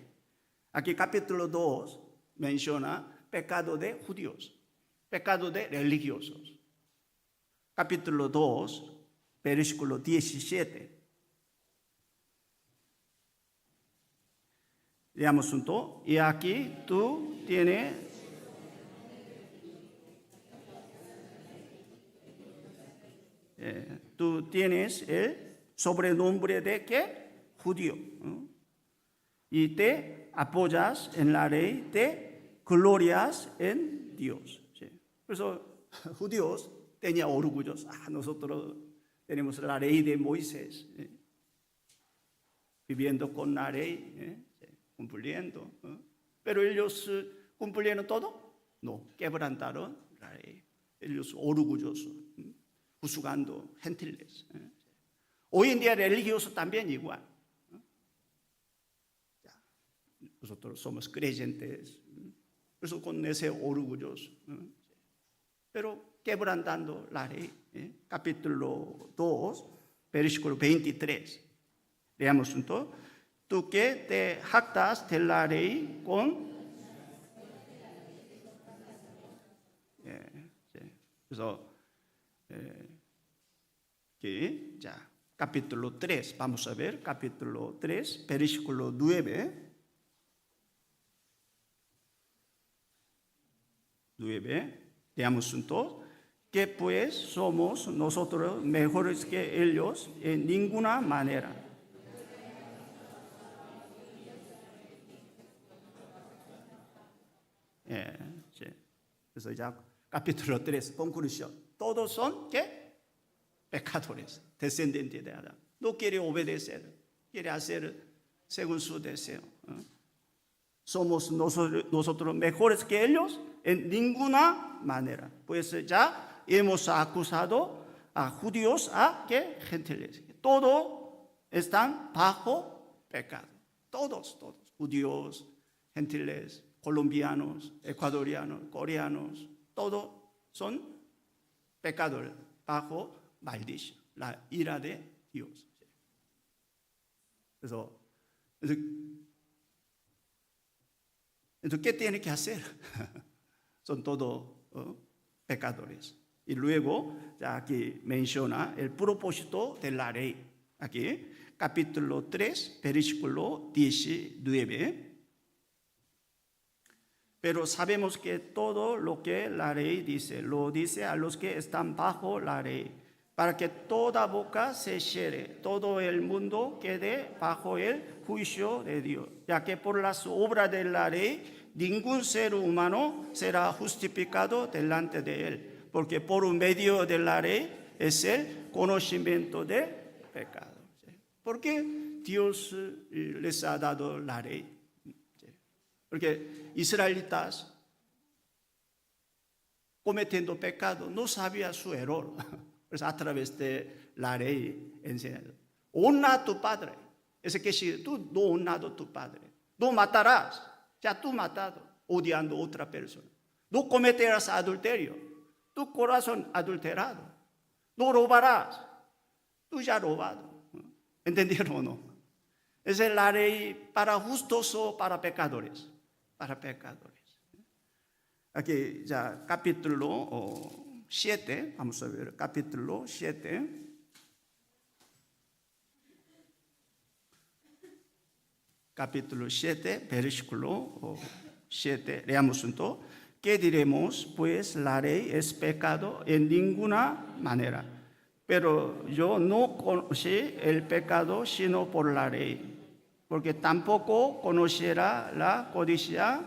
Aquí capítulo 2 menciona pecado de judíos, pecado de religiosos. Capítulo 2, versículo 17. Leamos juntos. Y aquí tú tienes el sobrenombre de ¿qué? Judío. Y te apoyas en la ley, te glorias en Dios. ¿Sí? 그래서 judíos tenían orgullos. nosotros tenemos la ley de Moisés, viviendo con la ley, cumpliendo. Pero ellos cumplieron todo? No, quebrantaron la ley. Ellos orgullosos, juzgando gentiles. Hoy en día religiosos también igual. Nosotros somos creyentes, eso con ese orgulloso. Pero quebrantando la ley. Capítulo 2, versículo 23. Leamos juntos. Tú que te jactas de la ley con... 그래서 자, capítulo 3, vamos a ver, capítulo 3, versículo 9. 9, leamos juntos. Que pues somos nosotros mejores que ellos en ninguna manera. Sí. 그래서 ya capítulo 3, conclusión. Todos son ¿qué? Pecadores, descendientes de Adán. No quiere obedecer, quiere hacer según su deseo. Somos nosotros mejores que ellos en ninguna manera. Pues ya hemos acusado a judíos, a ¿qué? Gentiles. Todos están bajo pecado. Todos. Judíos, gentiles, colombianos, ecuatorianos, coreanos, todos son pecadores bajo maldición, la ira de Dios. Entonces, ¿qué tiene que hacer? Son todos pecadores. Y luego, ya aquí menciona el propósito de la ley. Aquí, capítulo 3, versículo 19. Pero sabemos que todo lo que la ley dice, lo dice a los que están bajo la ley, para que toda boca se cierre, todo el mundo quede bajo el juicio de Dios, ya que por las obras de la ley ningún ser humano será justificado delante de él, porque por medio de la ley es el conocimiento del pecado. Porque Dios les ha dado la ley. Porque israelitas cometiendo pecado no sabía su error. Pues a través de la ley enseñado. Honra a tu padre. Ese que si tú no honrado a tu padre, no matarás. Ya tú matado, odiando a otra persona. No cometerás adulterio. Tu corazón adulterado. No robarás. Tú ya robado. ¿Entendieron o no? Esa es la ley para justos o para pecadores. Para pecadores. Aquí ya capítulo 7, vamos a ver, capítulo 7. Capítulo 7, versículo 7. Leamos juntos. ¿Qué diremos? Pues la ley es pecado en ninguna manera. Pero yo no conocí el pecado sino por la ley, porque tampoco conociera la codicia.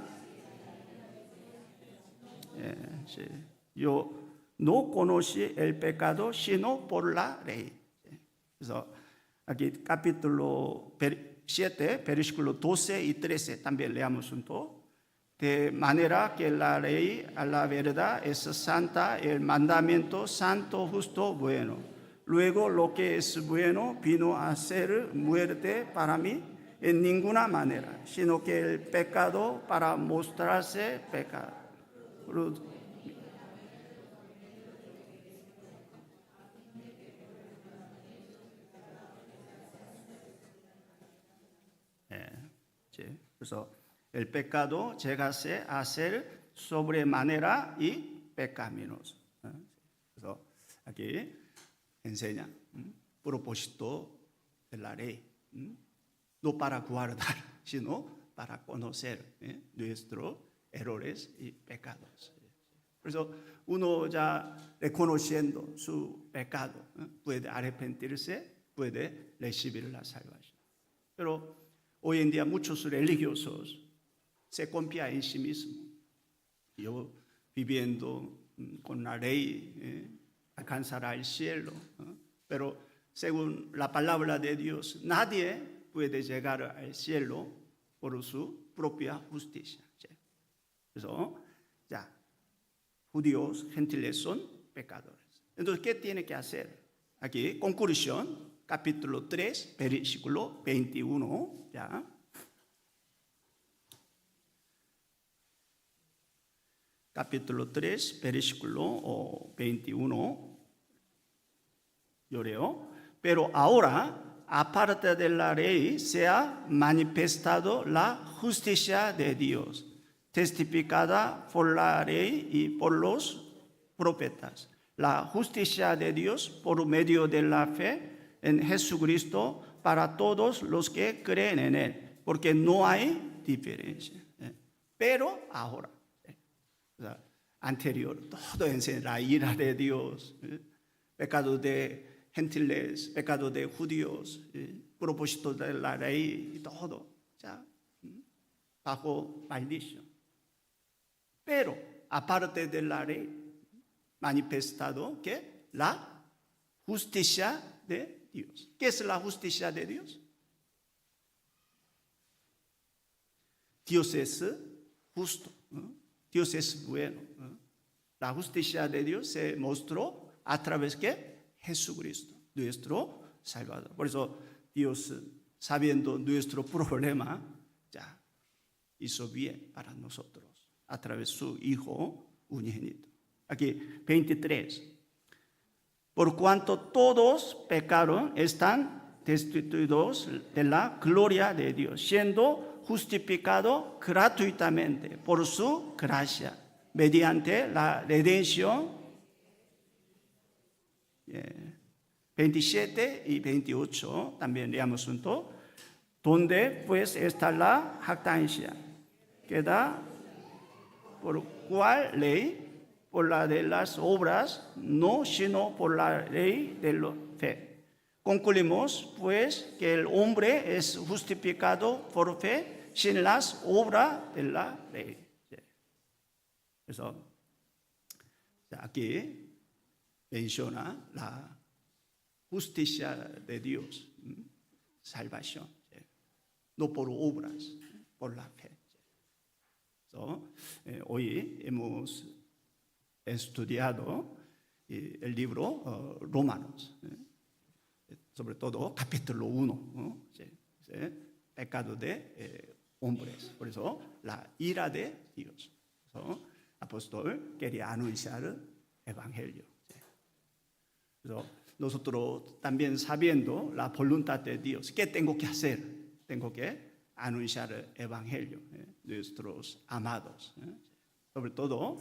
Sí. Yo no conocí el pecado sino por la ley. 그래서 aquí capítulo 7, versículo 12 y 13 también leamos un poco. De manera que la ley a la verdad es santa, el mandamiento santo, justo, bueno. Luego lo que es bueno vino a ser muerte para mí en ninguna manera, sino que el pecado para mostrarse pecado. Sí. 그래서 el pecado llegase a ser sobremanera y pecaminoso. 그래서 aquí enseña propósito de la ley, no para guardar, sino para conocer nuestros errores y pecados. 그래서 uno ya reconociendo su pecado puede arrepentirse, puede recibir la salvación. Pero hoy en día muchos religiosos se confían en sí mismos. Yo viviendo con la ley alcanzará el cielo. Pero según la palabra de Dios, nadie puede llegar al cielo por su propia justicia. 그래서 ya, judíos, gentiles son pecadores. Entonces, ¿qué tiene que hacer? Aquí, conclusión, capítulo 3, versículo 21. Ya. Capítulo 3, versículo 21. Yo leo. Pero ahora, aparte de la ley, se ha manifestado la justicia de Dios, testificada por la ley y por los profetas. La justicia de Dios por medio de la fe en Jesucristo para todos los que creen en Él, porque no hay diferencia. Pero ahora, anterior, todo enseña la ira de Dios, pecado de gentiles, pecado de judíos, propósito de la ley y todo, ya, bajo maldición. Pero aparte de la ley, manifestado que la justicia de Dios. ¿Qué es la justicia de Dios? Dios es justo, Dios es bueno. La justicia de Dios se mostró a través de Jesucristo, nuestro Salvador. Por eso Dios, sabiendo nuestro problema, ya hizo bien para nosotros a través de su Hijo unigénito. Aquí, 23. Por cuanto todos pecaron, están destituidos de la gloria de Dios, siendo justificados gratuitamente por su gracia, mediante la redención. 27 y 28, también leamos juntos. Donde pues está la jactancia, que da por cuál ley, por la de las obras, no sino por la ley de la fe. Concluimos pues que el hombre es justificado por fe sin las obras de la ley. 그래서 aquí menciona la justicia de Dios, salvación, no por obras, por la fe. Hoy hemos estudiado el libro Romanos, sobre todo capítulo 1, pecado de hombres. Por eso la ira de Dios. Apóstol quería anunciar el evangelio. 그래서 nosotros también sabiendo la voluntad de Dios, ¿qué tengo que hacer? Tengo que anunciar el evangelio, nuestros amados. Sobre todo,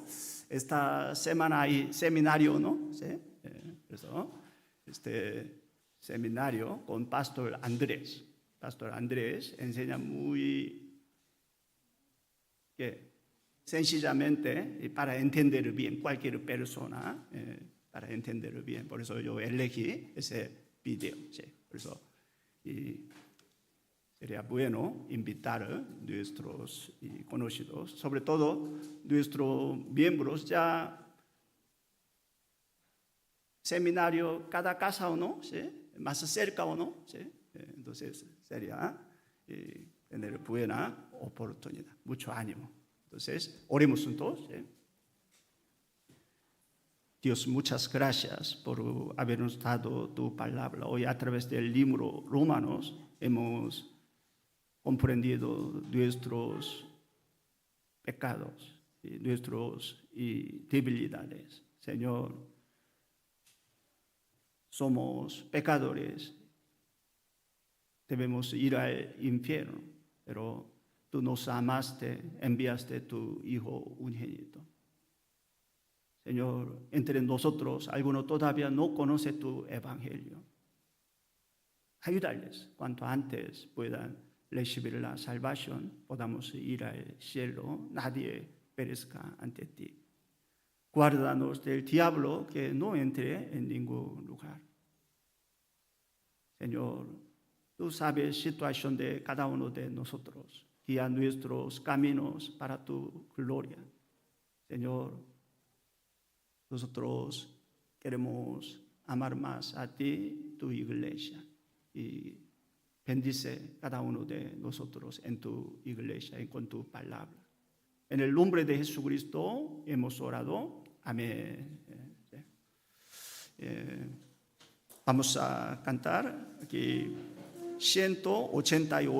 esta semana hay seminario, ¿no? ¿Sí? 그래서 este seminario con Pastor Andrés. Pastor Andrés enseña muy sencillamente para entender bien cualquier persona. para entender bien. Por eso yo elegí ese video. ¿Sí? Por eso sería bueno invitar a nuestros conocidos, sobre todo nuestros miembros, ya seminario cada casa o no, ¿sí? Más cerca o no, ¿sí? Entonces sería tener buena oportunidad, mucho ánimo. Entonces oremos juntos. ¿Sí? Dios, muchas gracias por habernos dado tu palabra. Hoy a través del libro Romanos hemos comprendido nuestros pecados, nuestras debilidades. Señor, somos pecadores, debemos ir al infierno, pero tú nos amaste, enviaste tu Hijo unigénito. Señor, entre nosotros, algunos todavía no conocen tu evangelio. Ayúdales cuanto antes puedan recibir la salvación, podamos ir al cielo, nadie perezca ante ti. Guárdanos del diablo, que no entre en ningún lugar. Señor, tú sabes la situación de cada uno de nosotros. Guía nuestros caminos para tu gloria. Señor, nosotros queremos amar más a ti, tu iglesia, y bendice cada uno de nosotros en tu iglesia y con tu palabra. En el nombre de Jesucristo hemos orado. Amén. Vamos a cantar aquí 188.